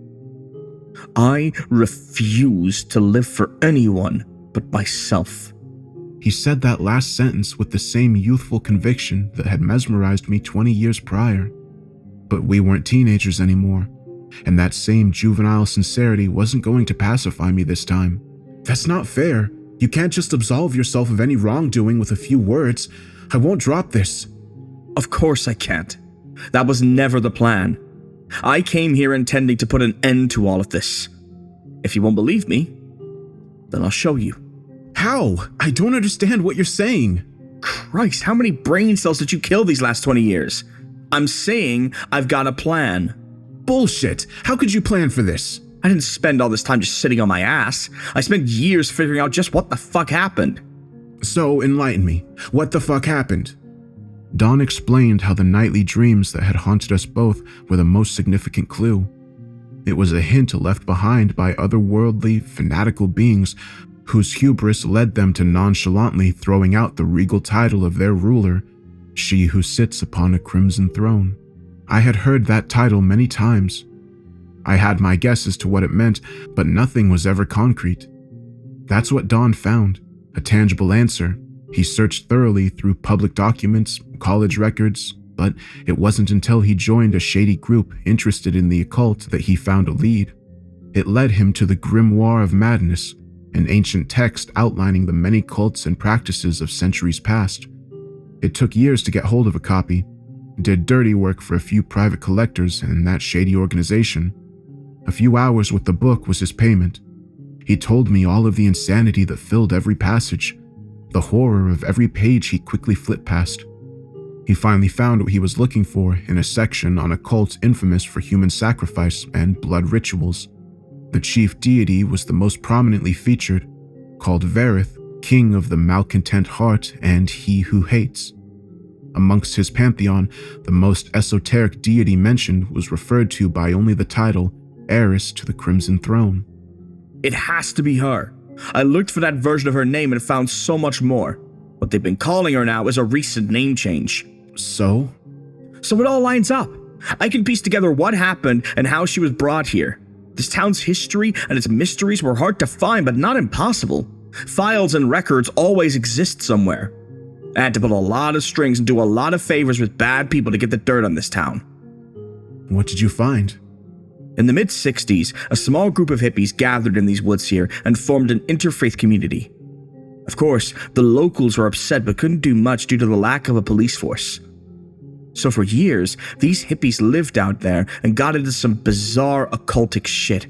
I refuse to live for anyone but myself. He said that last sentence with the same youthful conviction that had mesmerized me 20 years prior. But we weren't teenagers anymore, and that same juvenile sincerity wasn't going to pacify me this time. That's not fair. You can't just absolve yourself of any wrongdoing with a few words. I won't drop this. Of course I can't. That was never the plan. I came here intending to put an end to all of this. If you won't believe me, then I'll show you. How? I don't understand what you're saying. Christ, how many brain cells did you kill these last 20 years? I'm saying I've got a plan. Bullshit. How could you plan for this? I didn't spend all this time just sitting on my ass. I spent years figuring out just what the fuck happened. So enlighten me. What the fuck happened? Dawn explained how the nightly dreams that had haunted us both were the most significant clue. It was a hint left behind by otherworldly, fanatical beings whose hubris led them to nonchalantly throwing out the regal title of their ruler, she who sits upon a crimson throne. I had heard that title many times. I had my guess as to what it meant, but nothing was ever concrete. That's what Dawn found, a tangible answer. He searched thoroughly through public documents, college records, but it wasn't until he joined a shady group interested in the occult that he found a lead. It led him to the Grimoire of Madness, an ancient text outlining the many cults and practices of centuries past. It took years to get hold of a copy, did dirty work for a few private collectors and that shady organization. A few hours with the book was his payment. He told me all of the insanity that filled every passage, the horror of every page he quickly flipped past. He finally found what he was looking for in a section on a cult infamous for human sacrifice and blood rituals. The chief deity was the most prominently featured, called Varith, king of the malcontent heart and he who hates. Amongst his pantheon, the most esoteric deity mentioned was referred to by only the title, heiress to the Crimson Throne. It has to be her. I looked for that version of her name and found so much more. What they've been calling her now is a recent name change. So it all lines up. I can piece together what happened and how she was brought here. This town's history and its mysteries were hard to find, but not impossible. Files and records always exist somewhere. I had to pull a lot of strings and do a lot of favors with bad people to get the dirt on this town. what did you find? In the mid-60s, a small group of hippies gathered in these woods here and formed an interfaith community. Of course, the locals were upset but couldn't do much due to the lack of a police force. So for years, these hippies lived out there and got into some bizarre occultic shit.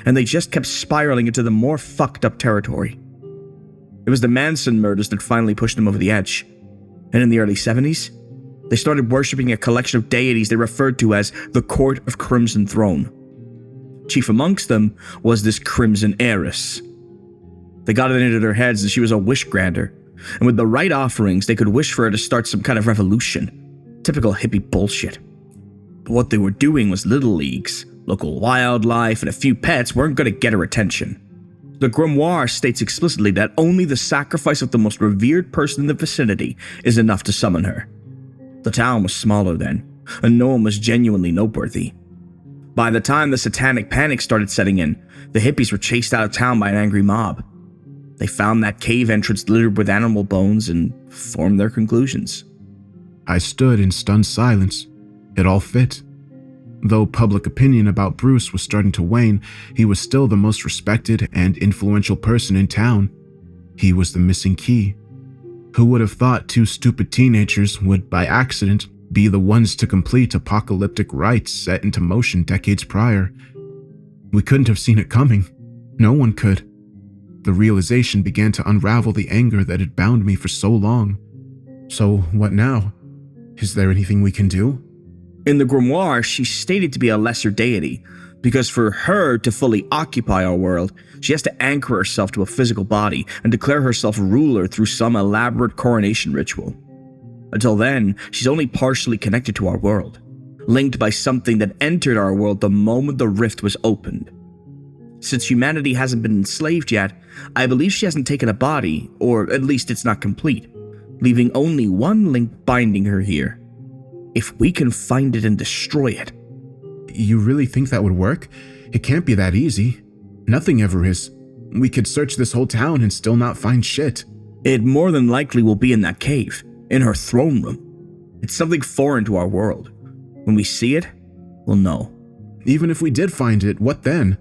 And they just kept spiraling into the more fucked up territory. It was the Manson murders that finally pushed them over the edge. And in the early 70s, they started worshipping a collection of deities they referred to as the Court of Crimson Throne. Chief amongst them was this Crimson Heiress. They got it into their heads that she was a wish granter, and with the right offerings, they could wish for her to start some kind of revolution. Typical hippie bullshit. But what they were doing was little leagues. Local wildlife and a few pets weren't going to get her attention. The grimoire states explicitly that only the sacrifice of the most revered person in the vicinity is enough to summon her. The town was smaller then, and no one was genuinely noteworthy. By the time the satanic panic started setting in, the hippies were chased out of town by an angry mob. They found that cave entrance littered with animal bones and formed their conclusions. I stood in stunned silence. It all fit. Though public opinion about Bruce was starting to wane, he was still the most respected and influential person in town. He was the missing key. Who would have thought two stupid teenagers would, by accident, be the ones to complete apocalyptic rites set into motion decades prior? We couldn't have seen it coming. No one could. The realization began to unravel the anger that had bound me for so long. So what now? Is there anything we can do? In the grimoire, she's stated to be a lesser deity, because for her to fully occupy our world, she has to anchor herself to a physical body and declare herself ruler through some elaborate coronation ritual. Until then, she's only partially connected to our world, linked by something that entered our world the moment the rift was opened. Since humanity hasn't been enslaved yet, I believe she hasn't taken a body, or at least it's not complete, leaving only one link binding her here. If we can find it and destroy it. You really think that would work? It can't be that easy. Nothing ever is. We could search this whole town and still not find shit. It more than likely will be in that cave, in her throne room. It's something foreign to our world. When we see it, we'll know. Even if we did find it, what then?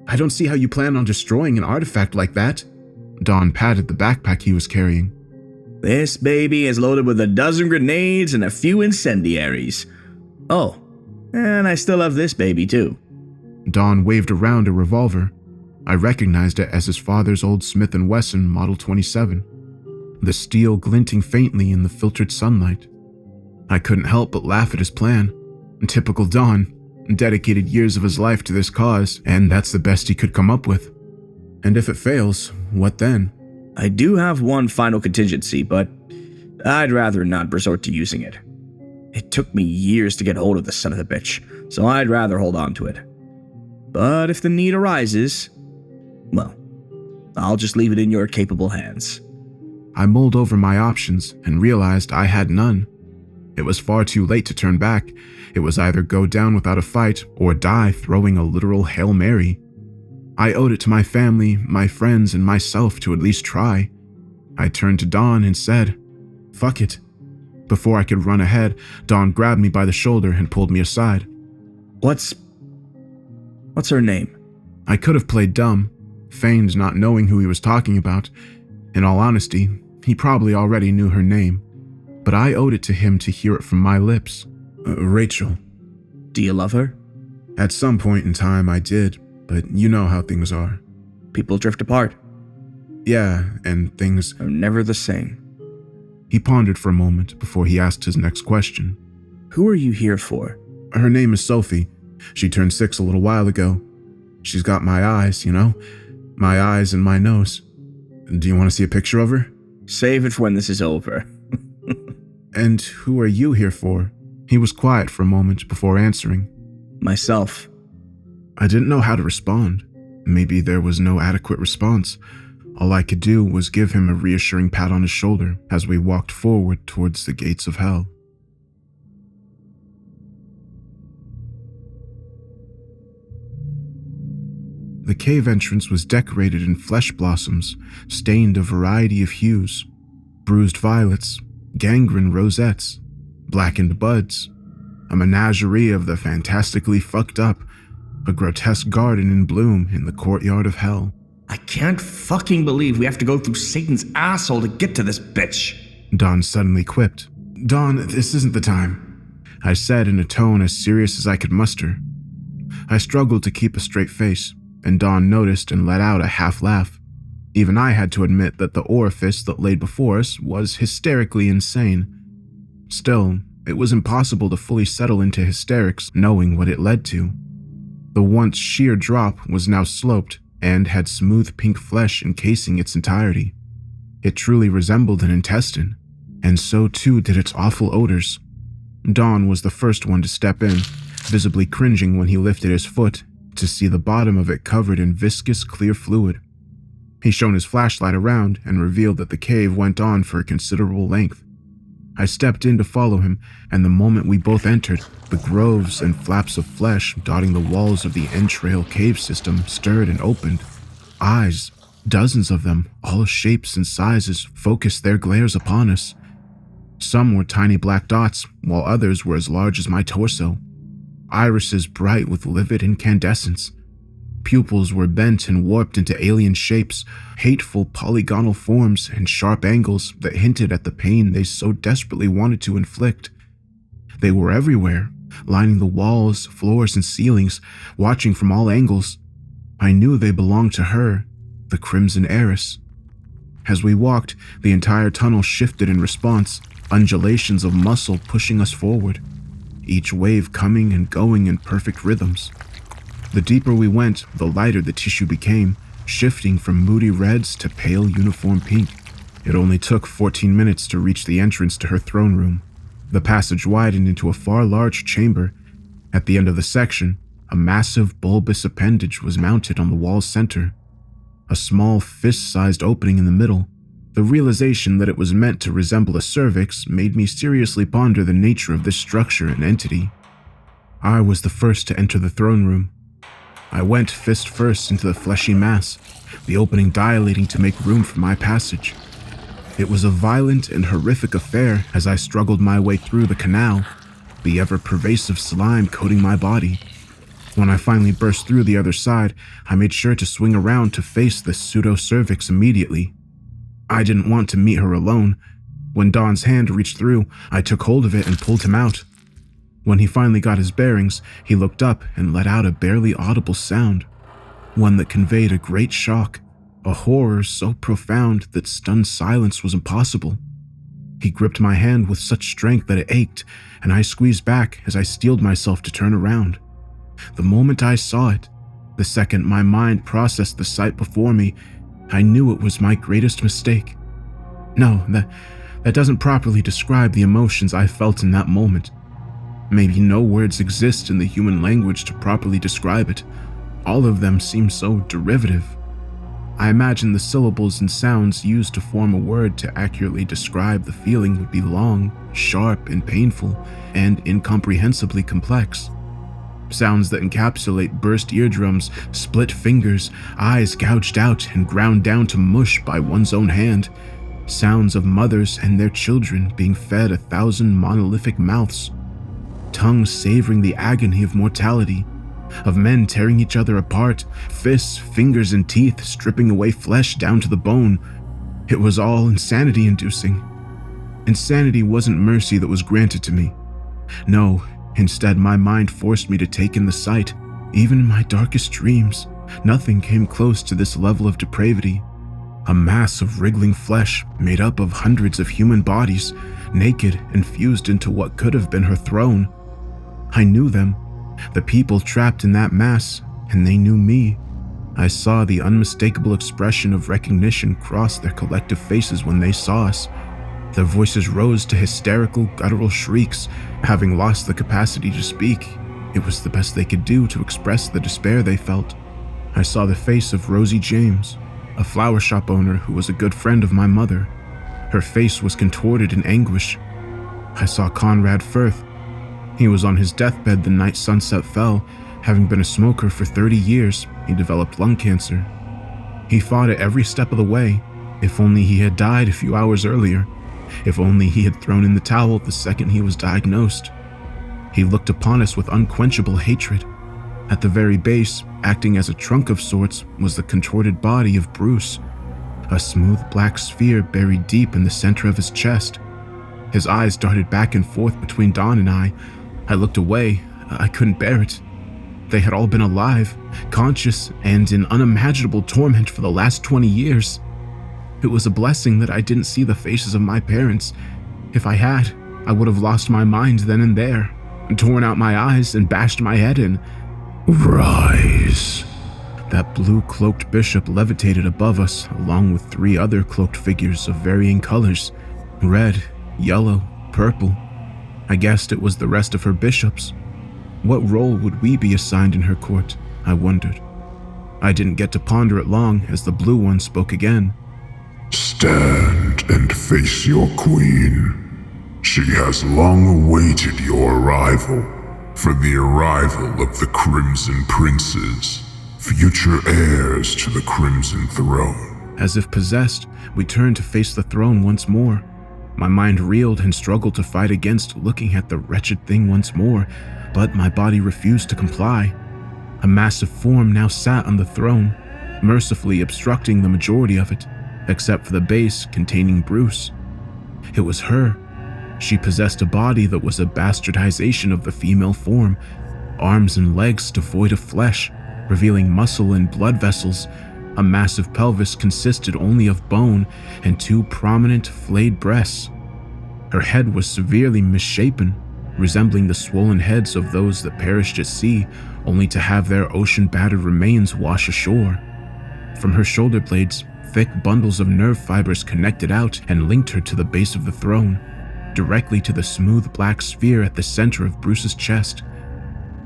I don't see how you plan on destroying an artifact like that. Don patted the backpack he was carrying. This baby is loaded with a dozen grenades and a few incendiaries. Oh, and I still have this baby too. Don waved around a revolver. I recognized it as his father's old Smith & Wesson Model 27, the steel glinting faintly in the filtered sunlight. I couldn't help but laugh at his plan. Typical Don, dedicated years of his life to this cause, and that's the best he could come up with. And if it fails, what then? I do have one final contingency, but I'd rather not resort to using it. It took me years to get hold of the son of the bitch, so I'd rather hold on to it. But if the need arises, well, I'll just leave it in your capable hands. I mulled over my options and realized I had none. It was far too late to turn back. It was either go down without a fight or die throwing a literal Hail Mary. I owed it to my family, my friends, and myself to at least try. I turned to Dawn and said, "Fuck it." Before I could run ahead, Dawn grabbed me by the shoulder and pulled me aside. What's her name? I could have played dumb, feigned not knowing who he was talking about. In all honesty, he probably already knew her name, but I owed it to him to hear it from my lips. Rachel. Do you love her? At some point in time I did, but you know how things are. People drift apart. Yeah, and things are never the same. He pondered for a moment before he asked his next question. Who are you here for? Her name is Sophie. She turned 6 a little while ago. She's got my eyes, you know? My eyes and my nose. Do you want to see a picture of her? Save it for when this is over. And who are you here for? He was quiet for a moment before answering. Myself. I didn't know how to respond. Maybe there was no adequate response. All I could do was give him a reassuring pat on his shoulder as we walked forward towards the gates of hell. The cave entrance was decorated in flesh blossoms, stained a variety of hues: bruised violets, gangrene rosettes, blackened buds, a menagerie of the fantastically fucked up, a grotesque garden in bloom in the courtyard of hell. I can't fucking believe we have to go through Satan's asshole to get to this bitch. Dawn suddenly quipped. Dawn, this isn't the time, I said in a tone as serious as I could muster. I struggled to keep a straight face, and Dawn noticed and let out a half laugh. Even I had to admit that the orifice that lay before us was hysterically insane. Still, it was impossible to fully settle into hysterics knowing what it led to. The once sheer drop was now sloped and had smooth pink flesh encasing its entirety. It truly resembled an intestine, and so too did its awful odors. Dawn was the first one to step in, visibly cringing when he lifted his foot to see the bottom of it covered in viscous clear fluid. He shone his flashlight around and revealed that the cave went on for a considerable length. I stepped in to follow him, and the moment we both entered, the groves and flaps of flesh dotting the walls of the entrail cave system stirred and opened. Eyes, dozens of them, all shapes and sizes, focused their glares upon us. Some were tiny black dots, while others were as large as my torso. Irises bright with livid incandescence. Pupils were bent and warped into alien shapes, hateful polygonal forms and sharp angles that hinted at the pain they so desperately wanted to inflict. They were everywhere, lining the walls, floors, and ceilings, watching from all angles. I knew they belonged to her, the Crimson Heiress. As we walked, the entire tunnel shifted in response, undulations of muscle pushing us forward. each wave coming and going in perfect rhythms. The deeper we went, the lighter the tissue became, shifting from moody reds to pale uniform pink. It only took 14 minutes to reach the entrance to her throne room. The passage widened into a far large chamber. At the end of the section, a massive bulbous appendage was mounted on the wall's center. A small fist-sized opening in the middle. The realization that it was meant to resemble a cervix made me seriously ponder the nature of this structure and entity. I was the first to enter the throne room. I went fist first into the fleshy mass, the opening dilating to make room for my passage. It was a violent and horrific affair as I struggled my way through the canal, the ever-pervasive slime coating my body. When I finally burst through the other side, I made sure to swing around to face the pseudo-cervix immediately. I didn't want to meet her alone. When Don's hand reached through, I took hold of it and pulled him out. When he finally got his bearings, he looked up and let out a barely audible sound, one that conveyed a great shock, a horror so profound that stunned silence was impossible. He gripped my hand with such strength that it ached, and I squeezed back as I steeled myself to turn around. The moment I saw it, the second my mind processed the sight before me, I knew it was my greatest mistake. No, that doesn't properly describe the emotions I felt in that moment. Maybe no words exist in the human language to properly describe it. All of them seem so derivative. I imagine the syllables and sounds used to form a word to accurately describe the feeling would be long, sharp, and painful, and incomprehensibly complex. Sounds that encapsulate burst eardrums, split fingers, eyes gouged out and ground down to mush by one's own hand. Sounds of mothers and their children being fed 1,000 monolithic mouths. Tongues savoring the agony of mortality. Of men tearing each other apart, fists, fingers, and teeth stripping away flesh down to the bone. It was all insanity-inducing. Insanity wasn't mercy that was granted to me. No, instead my mind forced me to take in the sight. Even in my darkest dreams, nothing came close to this level of depravity. A mass of wriggling flesh made up of hundreds of human bodies, naked and fused into what could have been her throne. I knew them. The people trapped in that mass, and they knew me. I saw the unmistakable expression of recognition cross their collective faces when they saw us. Their voices rose to hysterical, guttural shrieks, having lost the capacity to speak. It was the best they could do to express the despair they felt. I saw the face of Rosie James, a flower shop owner who was a good friend of my mother. Her face was contorted in anguish. I saw Conrad Firth. He was on his deathbed the night sunset fell. Having been a smoker for 30 years, he developed lung cancer. He fought it every step of the way. If only he had died a few hours earlier. If only he had thrown in the towel the second he was diagnosed. He looked upon us with unquenchable hatred. At the very base, acting as a trunk of sorts, was the contorted body of Bruce, a smooth black sphere buried deep in the center of his chest. His eyes darted back and forth between Dawn and I. I looked away. I couldn't bear it. They had all been alive, conscious, and in unimaginable torment for the last 20 years. It was a blessing that I didn't see the faces of my parents. If I had, I would have lost my mind then and there, torn out my eyes and bashed my head in. Rise. That blue-cloaked bishop levitated above us, along with 3 other cloaked figures of varying colors, red, yellow, purple. I guessed it was the rest of her bishops. What role would we be assigned in her court? I wondered. I didn't get to ponder it long as the blue one spoke again. Stand and face your queen. She has long awaited your arrival, for the arrival of the Crimson Princes, future heirs to the Crimson Throne. As if possessed, we turned to face the throne once more. My mind reeled and struggled to fight against looking at the wretched thing once more, but my body refused to comply. A massive form now sat on the throne, mercifully obstructing the majority of it, except for the base containing Bruce. It was her. She possessed a body that was a bastardization of the female form, arms and legs devoid of flesh, revealing muscle and blood vessels. A massive pelvis consisted only of bone and 2 prominent flayed breasts. Her head was severely misshapen, resembling the swollen heads of those that perished at sea, only to have their ocean-battered remains wash ashore. From her shoulder blades, thick bundles of nerve fibers connected out and linked her to the base of the throne, directly to the smooth black sphere at the center of Bruce's chest.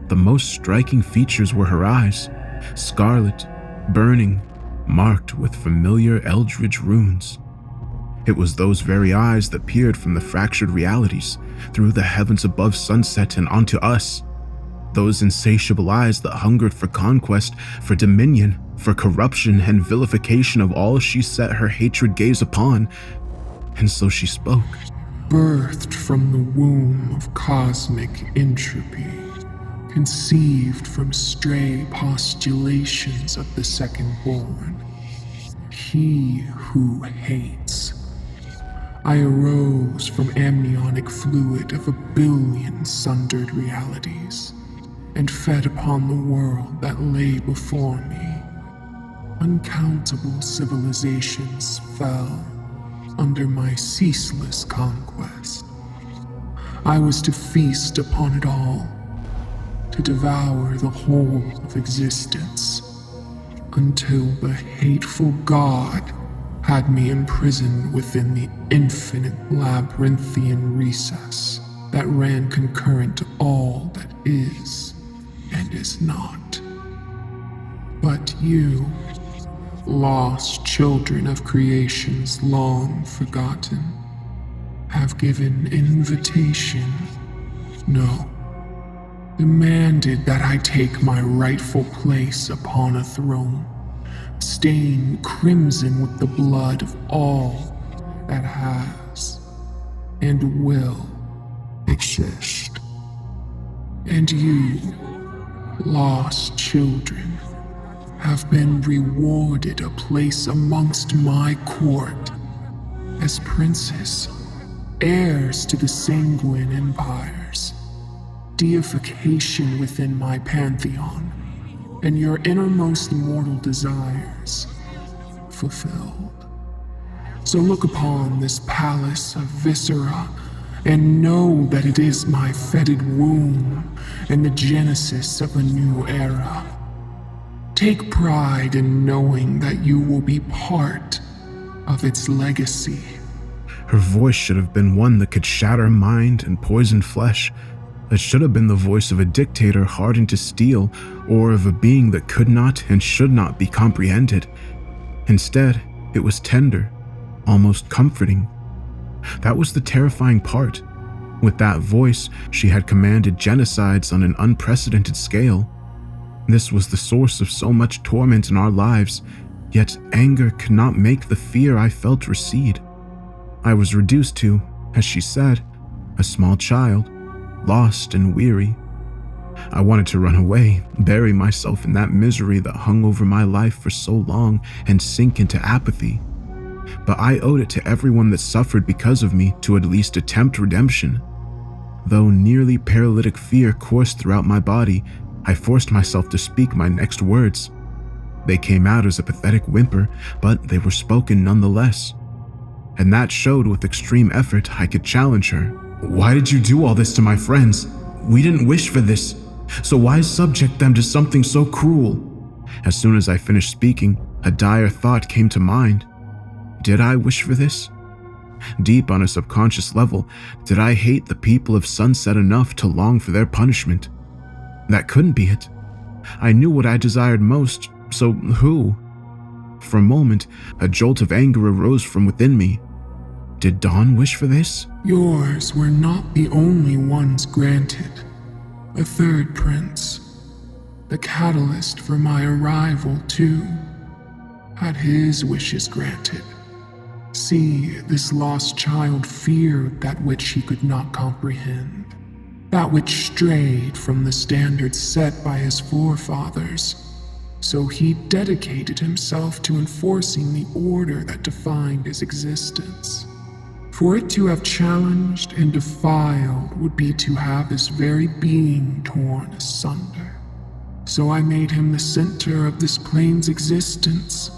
The most striking features were her eyes, scarlet, burning, marked with familiar eldritch runes. It was those very eyes that peered from the fractured realities, through the heavens above sunset and onto us. Those insatiable eyes that hungered for conquest, for dominion, for corruption and vilification of all she set her hatred gaze upon. And so she spoke. Birthed from the womb of cosmic entropy, conceived from stray postulations of the second-born, he who hates. I arose from amniotic fluid of 1 billion sundered realities, and fed upon the world that lay before me. Uncountable civilizations fell under my ceaseless conquest. I was to feast upon it all, to devour the whole of existence, until the hateful God had me imprisoned within the infinite labyrinthian recess that ran concurrent to all that is and is not. But you, lost children of creations long forgotten, have given invitation, no, demanded that I take my rightful place upon a throne, stained crimson with the blood of all that has and will exist. And you, lost children, have been rewarded a place amongst my court as princes, heirs to the sanguine empires, deification within my pantheon, and your innermost mortal desires fulfilled. So look upon this palace of viscera and know that it is my fetid womb and the genesis of a new era. Take pride in knowing that you will be part of its legacy. Her voice should have been one that could shatter mind and poison flesh. It should have been the voice of a dictator hardened to steel, or of a being that could not and should not be comprehended. Instead, it was tender, almost comforting. That was the terrifying part. With that voice, she had commanded genocides on an unprecedented scale. This was the source of so much torment in our lives, yet anger could not make the fear I felt recede. I was reduced to, as she said, a small child, lost and weary. I wanted to run away, bury myself in that misery that hung over my life for so long, and sink into apathy. But I owed it to everyone that suffered because of me to at least attempt redemption. Though nearly paralytic fear coursed throughout my body, I forced myself to speak my next words. They came out as a pathetic whimper, but they were spoken nonetheless. And that showed with extreme effort I could challenge her. Why did you do all this to my friends? We didn't wish for this, so why subject them to something so cruel? As soon as I finished speaking, a dire thought came to mind. Did I wish for this? Deep on a subconscious level, did I hate the people of Sunset enough to long for their punishment? That couldn't be it. I knew what I desired most, so who? For a moment, a jolt of anger arose from within me. Did Dawn wish for this? Yours were not the only ones granted. A third prince, the catalyst for my arrival too, had his wishes granted. See, this lost child feared that which he could not comprehend, that which strayed from the standards set by his forefathers. So he dedicated himself to enforcing the order that defined his existence. For it to have challenged and defiled would be to have his very being torn asunder. So I made him the center of this plane's existence,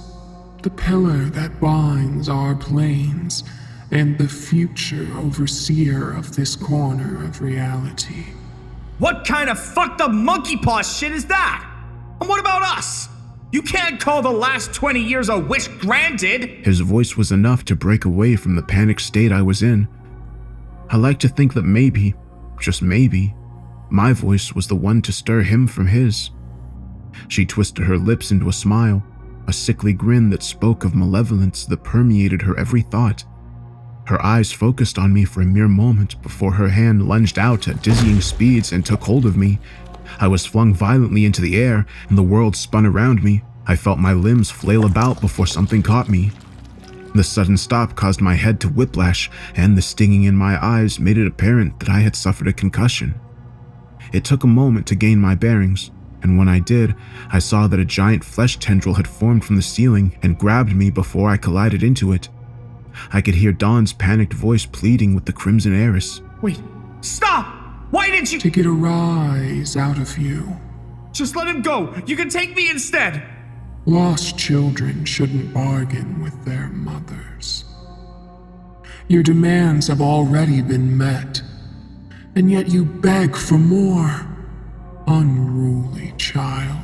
the pillar that binds our planes, and the future overseer of this corner of reality. What kind of fucked up monkey paw shit is that? And what about us? You can't call the last 20 years a wish granted! His voice was enough to break away from the panic state I was in. I like to think that maybe, just maybe, my voice was the one to stir him from his. She twisted her lips into a smile, a sickly grin that spoke of malevolence that permeated her every thought. Her eyes focused on me for a mere moment before her hand lunged out at dizzying speeds and took hold of me. I was flung violently into the air, and the world spun around me. I felt my limbs flail about before something caught me. The sudden stop caused my head to whiplash, and the stinging in my eyes made it apparent that I had suffered a concussion. It took a moment to gain my bearings, and when I did, I saw that a giant flesh tendril had formed from the ceiling and grabbed me before I collided into it. I could hear Dawn's panicked voice pleading with the Crimson Heiress. Wait, stop! Why didn't you— To get a rise out of you. Just let him go! You can take me instead! Lost children shouldn't bargain with their mothers. Your demands have already been met, and yet you beg for more. Unruly child.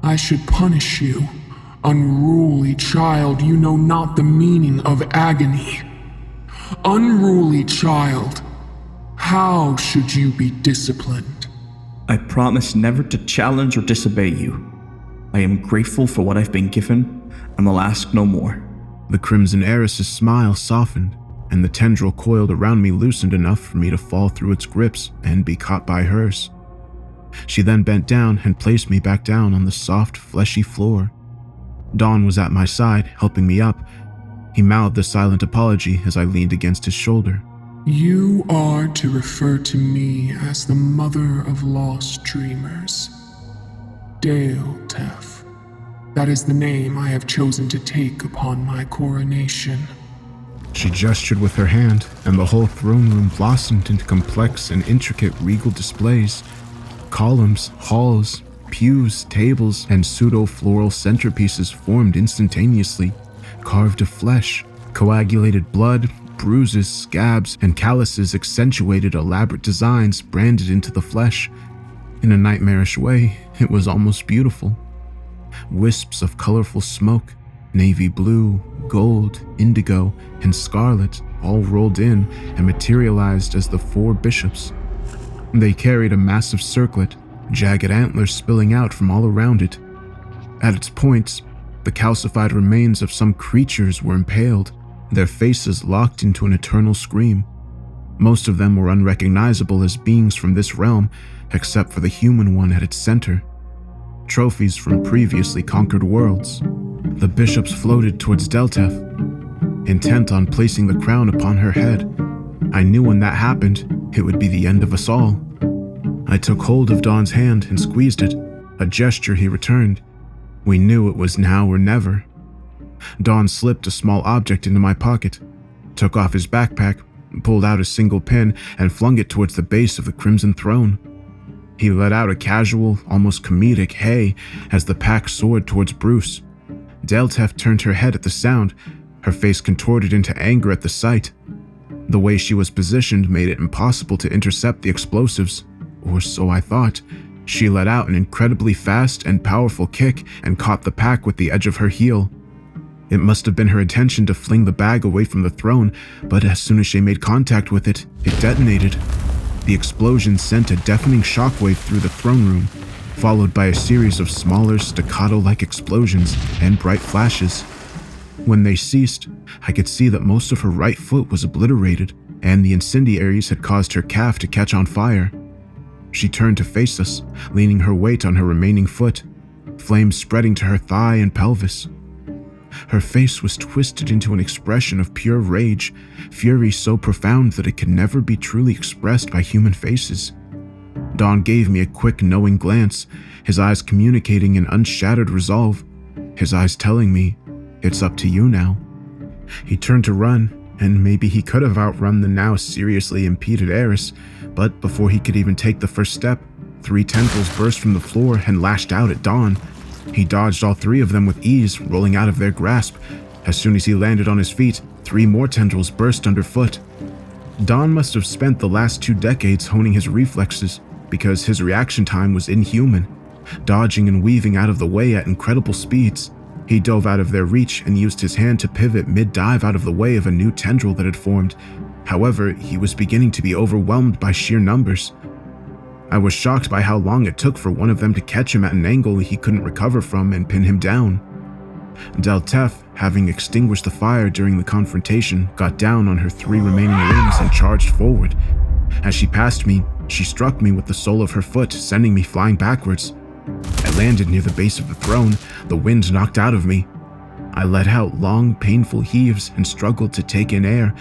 I should punish you. Unruly child, you know not the meaning of agony. Unruly child, how should you be disciplined? I promise never to challenge or disobey you. I am grateful for what I've been given, and will ask no more. The Crimson Heiress's smile softened, and the tendril coiled around me loosened enough for me to fall through its grips and be caught by hers. She then bent down and placed me back down on the soft, fleshy floor. Dawn was at my side, helping me up. He mouthed a silent apology as I leaned against his shoulder. You are to refer to me as the mother of lost dreamers. Dale-Tef. That is the name I have chosen to take upon my coronation. She gestured with her hand, and the whole throne room blossomed into complex and intricate regal displays. Columns, halls, pews, tables, and pseudo-floral centerpieces formed instantaneously, carved of flesh. Coagulated blood, bruises, scabs, and calluses accentuated elaborate designs branded into the flesh. In a nightmarish way, it was almost beautiful. Wisps of colorful smoke, navy blue, gold, indigo, and scarlet, all rolled in and materialized as the 4 bishops. They carried a massive circlet, jagged antlers spilling out from all around it. At its points, the calcified remains of some creatures were impaled, their faces locked into an eternal scream. Most of them were unrecognizable as beings from this realm, except for the human one at its center. Trophies from previously conquered worlds. The bishops floated towards Dale-Tef, intent on placing the crown upon her head. I knew when that happened, it would be the end of us all. I took hold of Dawn's hand and squeezed it, a gesture he returned. We knew it was now or never. Dawn slipped a small object into my pocket, took off his backpack, pulled out a single pin, and flung it towards the base of the Crimson Throne. He let out a casual, almost comedic hey as the pack soared towards Bruce. Dale-Tef turned her head at the sound, her face contorted into anger at the sight. The way she was positioned made it impossible to intercept the explosives, or so I thought. She let out an incredibly fast and powerful kick and caught the pack with the edge of her heel. It must have been her intention to fling the bag away from the throne, but as soon as she made contact with it, it detonated. The explosion sent a deafening shockwave through the throne room, followed by a series of smaller, staccato-like explosions and bright flashes. When they ceased, I could see that most of her right foot was obliterated, and the incendiaries had caused her calf to catch on fire. She turned to face us, leaning her weight on her remaining foot, flames spreading to her thigh and pelvis. Her face was twisted into an expression of pure rage, fury so profound that it could never be truly expressed by human faces. Dawn gave me a quick, knowing glance, his eyes communicating an unshattered resolve, his eyes telling me, "It's up to you now." He turned to run, and maybe he could have outrun the now seriously impeded heiress, but before he could even take the first step, 3 tentacles burst from the floor and lashed out at Dawn. He dodged all 3 of them with ease, rolling out of their grasp. As soon as he landed on his feet, 3 more tendrils burst underfoot. Don must have spent the last 2 decades honing his reflexes because his reaction time was inhuman. Dodging and weaving out of the way at incredible speeds, he dove out of their reach and used his hand to pivot mid-dive out of the way of a new tendril that had formed. However, he was beginning to be overwhelmed by sheer numbers. I was shocked by how long it took for one of them to catch him at an angle he couldn't recover from and pin him down. Deltef, having extinguished the fire during the confrontation, got down on her 3 remaining limbs and charged forward. As she passed me, she struck me with the sole of her foot, sending me flying backwards. I landed near the base of the throne, the wind knocked out of me. I let out long, painful heaves and struggled to take in air.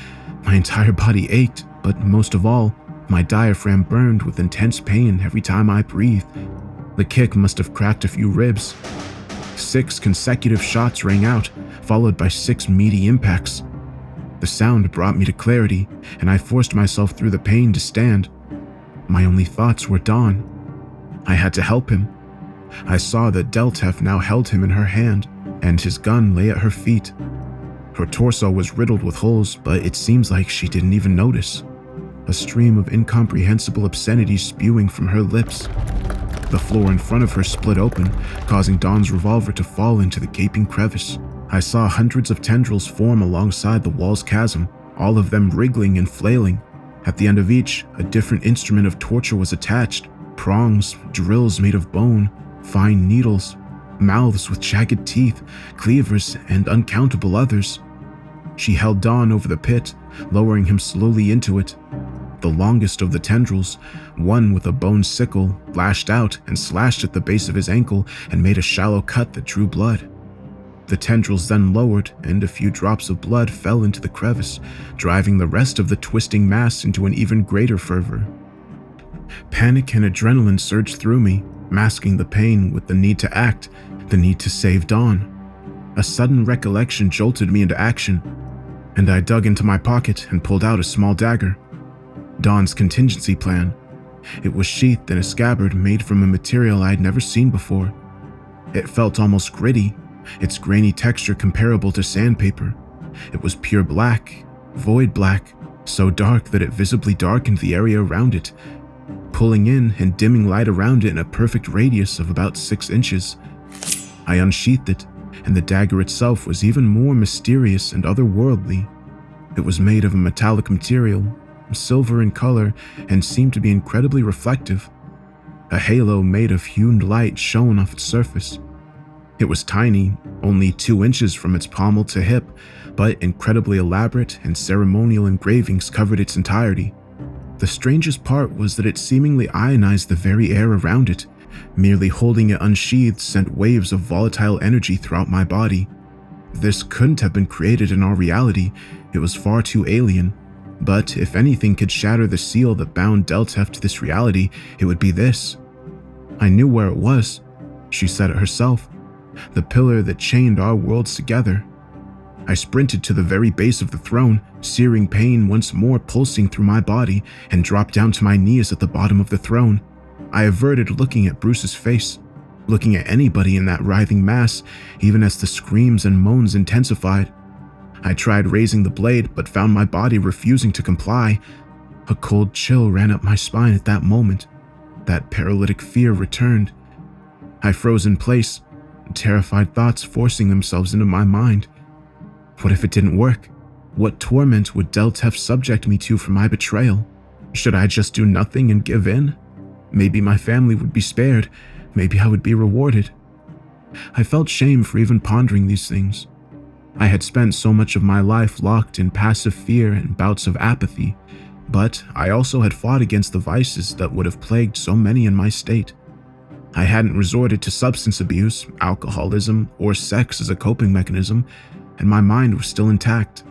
My entire body ached, but most of all, my diaphragm burned with intense pain every time I breathed. The kick must have cracked a few ribs. 6 consecutive shots rang out, followed by 6 meaty impacts. The sound brought me to clarity, and I forced myself through the pain to stand. My only thoughts were Dawn. I had to help him. I saw that Deltef now held him in her hand, and his gun lay at her feet. Her torso was riddled with holes, but it seems like she didn't even notice. A stream of incomprehensible obscenities spewing from her lips. The floor in front of her split open, causing Dawn's revolver to fall into the gaping crevice. I saw hundreds of tendrils form alongside the wall's chasm, all of them wriggling and flailing. At the end of each, a different instrument of torture was attached. Prongs, drills made of bone, fine needles, mouths with jagged teeth, cleavers, and uncountable others. She held Dawn over the pit, lowering him slowly into it. The longest of the tendrils, one with a bone sickle, lashed out and slashed at the base of his ankle and made a shallow cut that drew blood. The tendrils then lowered, and a few drops of blood fell into the crevice, driving the rest of the twisting mass into an even greater fervor. Panic and adrenaline surged through me, masking the pain with the need to act, the need to save Dawn. A sudden recollection jolted me into action, and I dug into my pocket and pulled out a small dagger. Dawn's contingency plan. It was sheathed in a scabbard made from a material I had never seen before. It felt almost gritty, its grainy texture comparable to sandpaper. It was pure black, void black, so dark that it visibly darkened the area around it, pulling in and dimming light around it in a perfect radius of about 6 inches. I unsheathed it, and the dagger itself was even more mysterious and otherworldly. It was made of a metallic material, silver in color, and seemed to be incredibly reflective. A halo made of hewn light shone off its surface. It was tiny, only 2 inches from its pommel to hip, but incredibly elaborate and ceremonial engravings covered its entirety. The strangest part was that it seemingly ionized the very air around it. Merely holding it unsheathed sent waves of volatile energy throughout my body. This couldn't have been created in our reality. It was far too alien. But if anything could shatter the seal that bound Deltef to this reality, it would be this. I knew where it was. She said it herself. The pillar that chained our worlds together. I sprinted to the very base of the throne, searing pain once more pulsing through my body, and dropped down to my knees at the bottom of the throne. I averted looking at Bruce's face, looking at anybody in that writhing mass, even as the screams and moans intensified. I tried raising the blade, but found my body refusing to comply. A cold chill ran up my spine at that moment. That paralytic fear returned. I froze in place, terrified thoughts forcing themselves into my mind. What if it didn't work? What torment would Deltef subject me to for my betrayal? Should I just do nothing and give in? Maybe my family would be spared. Maybe I would be rewarded. I felt shame for even pondering these things. I had spent so much of my life locked in passive fear and bouts of apathy, but I also had fought against the vices that would have plagued so many in my state. I hadn't resorted to substance abuse, alcoholism, or sex as a coping mechanism, and my mind was still intact.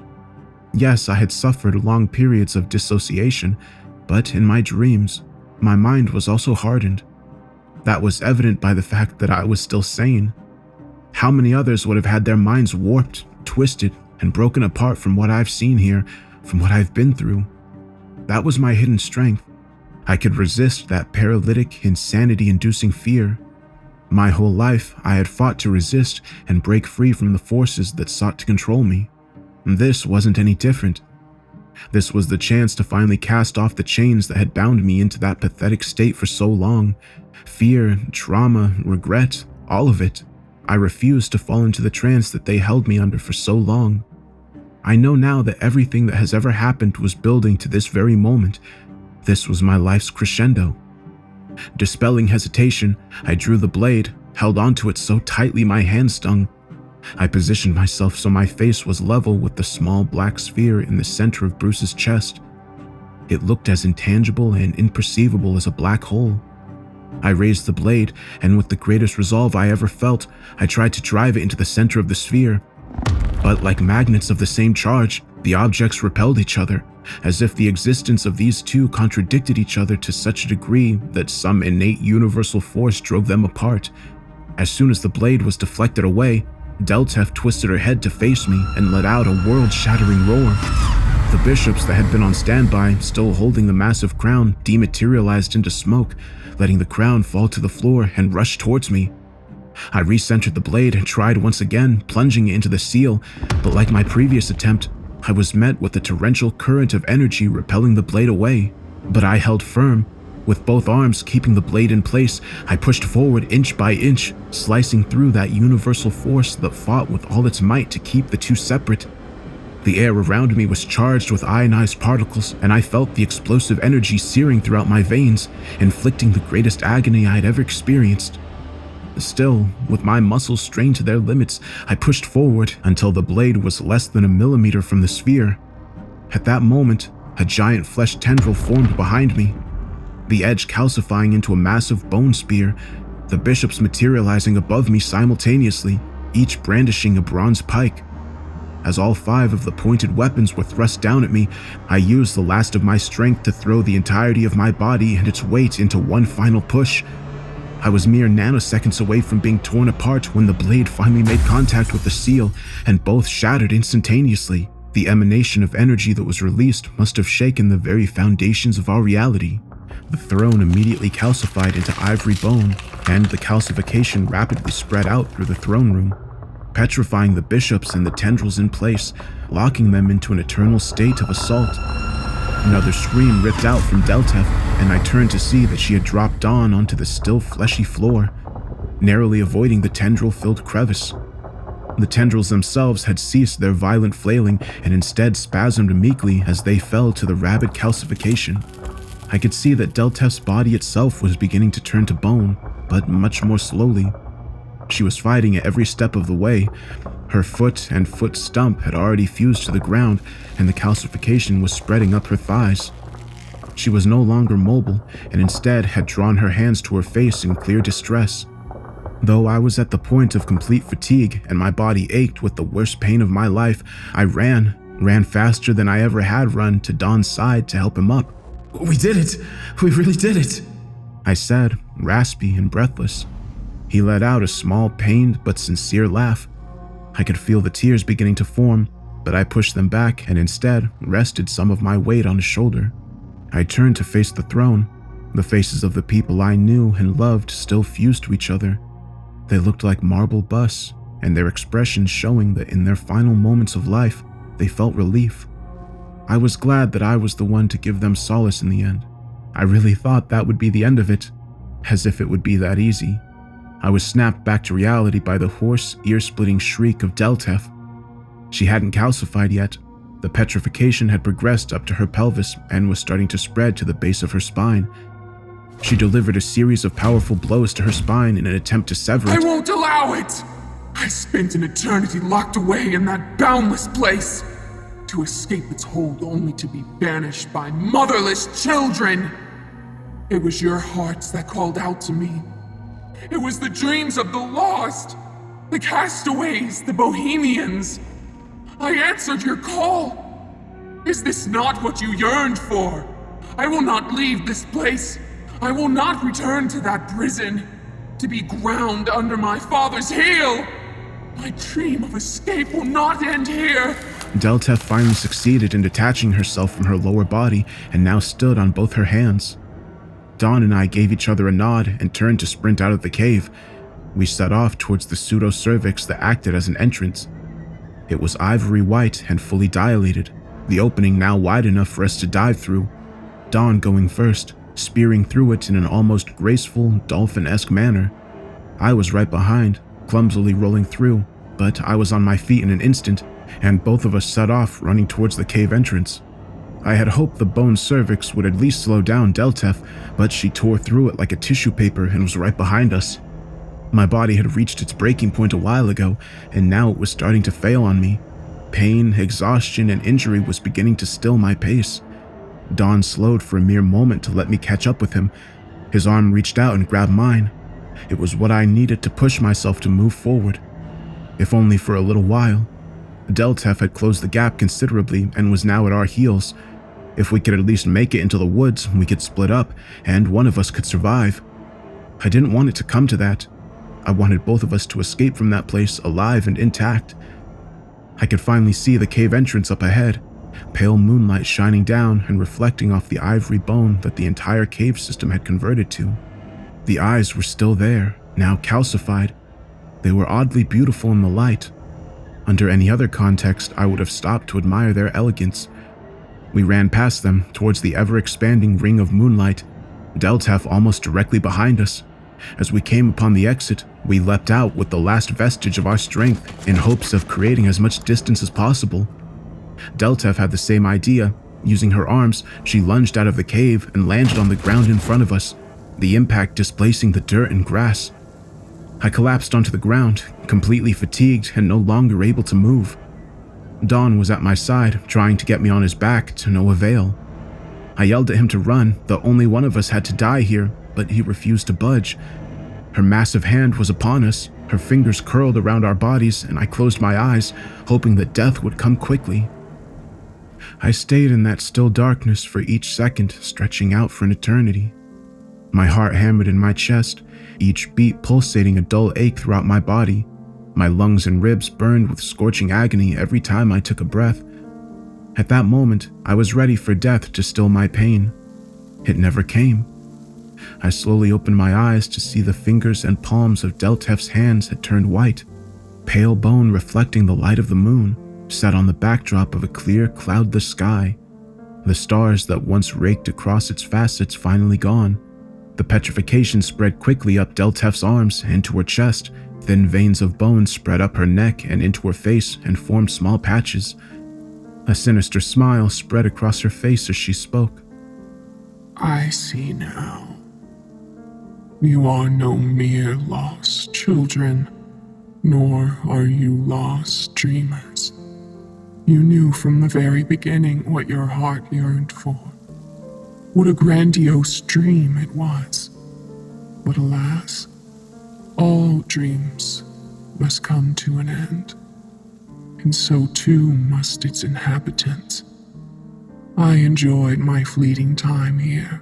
Yes, I had suffered long periods of dissociation, but in my dreams, my mind was also hardened. That was evident by the fact that I was still sane. How many others would have had their minds warped, twisted, and broken apart from what I've seen here, from what I've been through? That was my hidden strength. I could resist that paralytic, insanity-inducing fear. My whole life, I had fought to resist and break free from the forces that sought to control me. This wasn't any different. This was the chance to finally cast off the chains that had bound me into that pathetic state for so long. Fear, trauma, regret, all of it. I refused to fall into the trance that they held me under for so long. I know now that everything that has ever happened was building to this very moment. This was my life's crescendo. Dispelling hesitation, I drew the blade, held onto it so tightly my hand stung. I positioned myself so my face was level with the small black sphere in the center of Bruce's chest. It looked as intangible and imperceivable as a black hole. I raised the blade, and with the greatest resolve I ever felt, I tried to drive it into the center of the sphere. But like magnets of the same charge, the objects repelled each other, as if the existence of these two contradicted each other to such a degree that some innate universal force drove them apart. As soon as the blade was deflected away, Deltef twisted her head to face me and let out a world-shattering roar. The bishops that had been on standby, still holding the massive crown, dematerialized into smoke, letting the crown fall to the floor and rush towards me. I recentered the blade and tried once again, plunging it into the seal, but like my previous attempt, I was met with a torrential current of energy repelling the blade away. But I held firm. With both arms keeping the blade in place, I pushed forward inch by inch, slicing through that universal force that fought with all its might to keep the two separate. The air around me was charged with ionized particles, and I felt the explosive energy searing throughout my veins, inflicting the greatest agony I had ever experienced. Still, with my muscles strained to their limits, I pushed forward until the blade was less than a millimeter from the sphere. At that moment, a giant flesh tendril formed behind me, the edge calcifying into a massive bone spear, the bishops materializing above me simultaneously, each brandishing a bronze pike. As all 5 of the pointed weapons were thrust down at me, I used the last of my strength to throw the entirety of my body and its weight into one final push. I was mere nanoseconds away from being torn apart when the blade finally made contact with the seal, and both shattered instantaneously. The emanation of energy that was released must have shaken the very foundations of our reality. The throne immediately calcified into ivory bone, and the calcification rapidly spread out through the throne room, petrifying the bishops and the tendrils in place, locking them into an eternal state of assault. Another scream ripped out from Deltef, and I turned to see that she had dropped Dawn onto the still fleshy floor, narrowly avoiding the tendril-filled crevice. The tendrils themselves had ceased their violent flailing and instead spasmed meekly as they fell to the rabid calcification. I could see that Deltef's body itself was beginning to turn to bone, but much more slowly. She was fighting at every step of the way. Her foot and foot stump had already fused to the ground, and the calcification was spreading up her thighs. She was no longer mobile, and instead had drawn her hands to her face in clear distress. Though I was at the point of complete fatigue and my body ached with the worst pain of my life, I ran faster than I ever had run to Don's side to help him up. "We did it! We really did it!" I said, raspy and breathless. He let out a small, pained but sincere laugh. I could feel the tears beginning to form, but I pushed them back and instead rested some of my weight on his shoulder. I turned to face the throne. The faces of the people I knew and loved still fused to each other. They looked like marble busts, and their expressions showing that in their final moments of life, they felt relief. I was glad that I was the one to give them solace in the end. I really thought that would be the end of it, as if it would be that easy. I was snapped back to reality by the hoarse, ear-splitting shriek of Deltef. She hadn't calcified yet. The petrification had progressed up to her pelvis and was starting to spread to the base of her spine. She delivered a series of powerful blows to her spine in an attempt to sever it. "I won't allow it! I spent an eternity locked away in that boundless place, to escape its hold only to be banished by motherless children. It was your hearts that called out to me. It was the dreams of the lost, the castaways, the bohemians. I answered your call. Is this not what you yearned for? I will not leave this place. I will not return to that prison, to be ground under my father's heel. My dream of escape will not end here." Deltef finally succeeded in detaching herself from her lower body and now stood on both her hands. Dawn and I gave each other a nod and turned to sprint out of the cave. We set off towards the pseudo-cervix that acted as an entrance. It was ivory white and fully dilated, the opening now wide enough for us to dive through. Dawn going first, spearing through it in an almost graceful, dolphin-esque manner. I was right behind, clumsily rolling through, but I was on my feet in an instant, and both of us set off running towards the cave entrance. I had hoped the bone cervix would at least slow down Deltef, but she tore through it like a tissue paper and was right behind us. My body had reached its breaking point a while ago, and now it was starting to fail on me. Pain, exhaustion, and injury was beginning to still my pace. Dawn slowed for a mere moment to let me catch up with him. His arm reached out and grabbed mine. It was what I needed to push myself to move forward. If only for a little while. Deltef had closed the gap considerably and was now at our heels. If we could at least make it into the woods, we could split up, and one of us could survive. I didn't want it to come to that. I wanted both of us to escape from that place alive and intact. I could finally see the cave entrance up ahead, pale moonlight shining down and reflecting off the ivory bone that the entire cave system had converted to. The eyes were still there, now calcified. They were oddly beautiful in the light. Under any other context, I would have stopped to admire their elegance. We ran past them towards the ever-expanding ring of moonlight, Deltef almost directly behind us. As we came upon the exit, we leapt out with the last vestige of our strength in hopes of creating as much distance as possible. Deltef had the same idea. Using her arms, she lunged out of the cave and landed on the ground in front of us, the impact displacing the dirt and grass. I collapsed onto the ground, completely fatigued and no longer able to move. Dawn was at my side, trying to get me on his back to no avail. I yelled at him to run, that only one of us had to die here, but he refused to budge. Her massive hand was upon us, her fingers curled around our bodies, and I closed my eyes, hoping that death would come quickly. I stayed in that still darkness for each second, stretching out for an eternity. My heart hammered in my chest, each beat pulsating a dull ache throughout my body. My lungs and ribs burned with scorching agony every time I took a breath. At that moment, I was ready for death to still my pain. It never came. I slowly opened my eyes to see the fingers and palms of Deltef's hands had turned white, pale bone reflecting the light of the moon, set on the backdrop of a clear, cloudless sky. The stars that once raked across its facets finally gone. The petrification spread quickly up Deltef's arms, into her chest. Thin veins of bone spread up her neck and into her face and formed small patches. A sinister smile spread across her face as she spoke. I see now. You are no mere lost children, nor are you lost dreamers. You knew from the very beginning what your heart yearned for. What a grandiose dream it was. But alas, all dreams must come to an end, and so too must its inhabitants. I enjoyed my fleeting time here,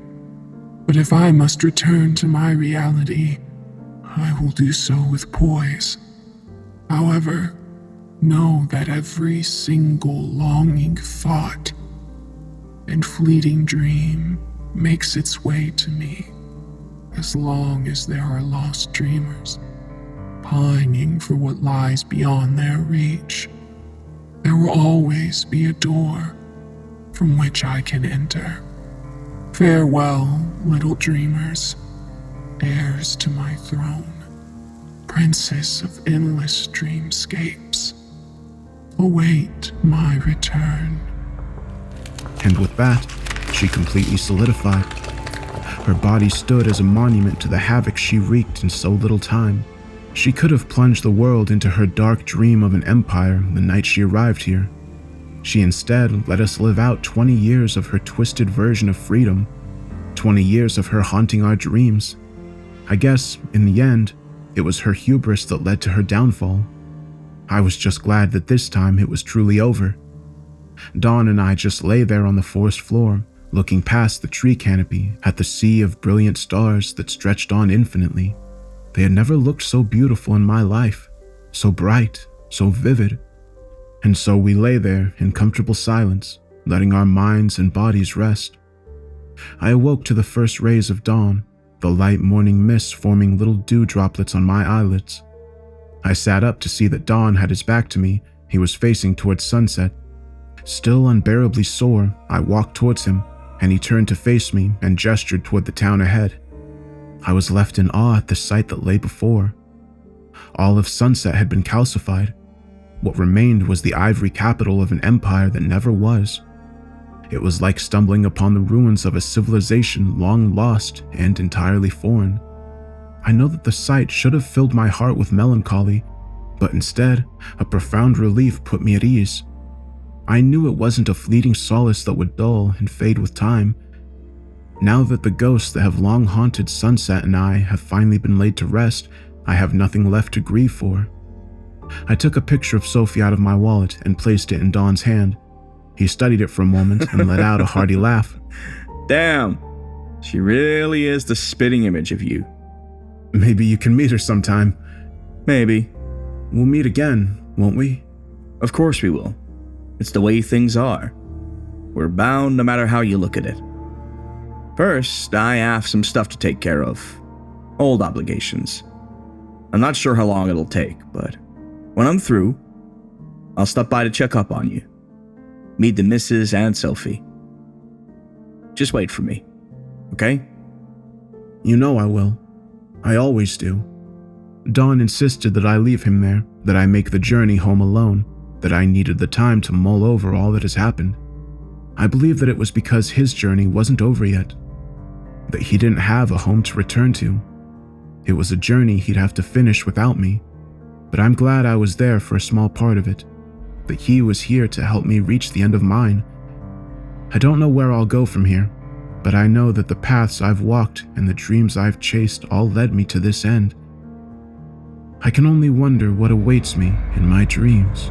but if I must return to my reality, I will do so with poise. However, know that every single longing thought and fleeting dream makes its way to me. As long as there are lost dreamers, pining for what lies beyond their reach, there will always be a door from which I can enter. Farewell, little dreamers, heirs to my throne, princes of endless dreamscapes. Await my return. And with that, she completely solidified. Her body stood as a monument to the havoc she wreaked in so little time. She could have plunged the world into her dark dream of an empire the night she arrived here. She instead let us live out 20 years of her twisted version of freedom, 20 years of her haunting our dreams. I guess, in the end, it was her hubris that led to her downfall. I was just glad that this time it was truly over. Dawn and I just lay there on the forest floor, looking past the tree canopy at the sea of brilliant stars that stretched on infinitely. They had never looked so beautiful in my life, so bright, so vivid. And so we lay there in comfortable silence, letting our minds and bodies rest. I awoke to the first rays of dawn, the light morning mist forming little dew droplets on my eyelids. I sat up to see that Dawn had his back to me, He was facing towards sunset. Still unbearably sore, I walked towards him, and he turned to face me and gestured toward the town ahead. I was left in awe at the sight that lay before. All of Sunset had been calcified. What remained was the ivory capital of an empire that never was. It was like stumbling upon the ruins of a civilization long lost and entirely foreign. I know that the sight should have filled my heart with melancholy, but instead, a profound relief put me at ease. I knew it wasn't a fleeting solace that would dull and fade with time. Now that the ghosts that have long haunted Sunset and I have finally been laid to rest, I have nothing left to grieve for. I took a picture of Sophie out of my wallet and placed it in Don's hand. He studied it for a moment and let out a hearty laugh. Damn, she really is the spitting image of you. Maybe you can meet her sometime. Maybe. We'll meet again, won't we? Of course we will. It's the way things are. We're bound no matter how you look at it. First, I have some stuff to take care of. Old obligations. I'm not sure how long it'll take, but when I'm through, I'll stop by to check up on you. Meet the missus and Sophie. Just wait for me, okay? You know I will. I always do. Don insisted that I leave him there, that I make the journey home alone, that I needed the time to mull over all that has happened. I believe that it was because his journey wasn't over yet, that he didn't have a home to return to. It was a journey he'd have to finish without me, but I'm glad I was there for a small part of it, that he was here to help me reach the end of mine. I don't know where I'll go from here, but I know that the paths I've walked and the dreams I've chased all led me to this end. I can only wonder what awaits me in my dreams.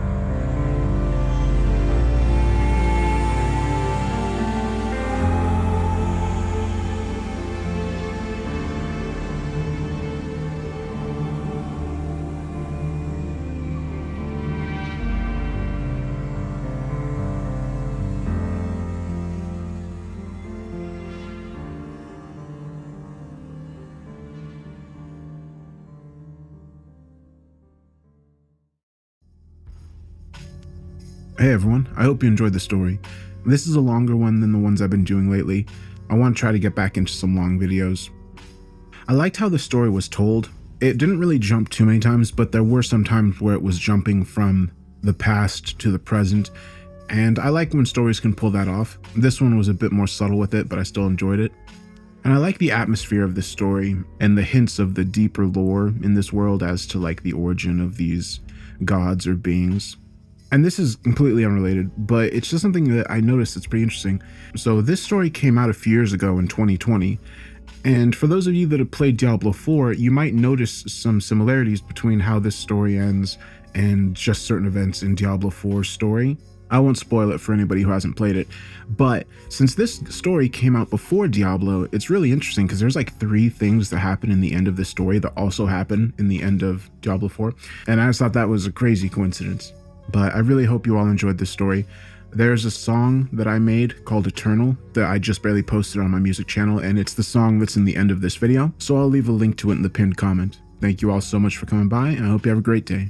Hey everyone, I hope you enjoyed the story. This is a longer one than the ones I've been doing lately. I want to try to get back into some long videos. I liked how the story was told. It didn't really jump too many times, but there were some times where it was jumping from the past to the present, and I like when stories can pull that off. This one was a bit more subtle with it, but I still enjoyed it. And I like the atmosphere of this story and the hints of the deeper lore in this world as to like the origin of these gods or beings. And this is completely unrelated, but it's just something that I noticed that's pretty interesting. So this story came out a few years ago in 2020. And for those of you that have played Diablo 4, you might notice some similarities between how this story ends and just certain events in Diablo 4's story. I won't spoil it for anybody who hasn't played it, but since this story came out before Diablo, it's really interesting because there's like 3 things that happen in the end of this story that also happen in the end of Diablo 4. And I just thought that was a crazy coincidence. But I really hope you all enjoyed this story. There's a song that I made called Eternal that I just barely posted on my music channel, and it's the song that's in the end of this video, so I'll leave a link to it in the pinned comment. Thank you all so much for coming by, and I hope you have a great day.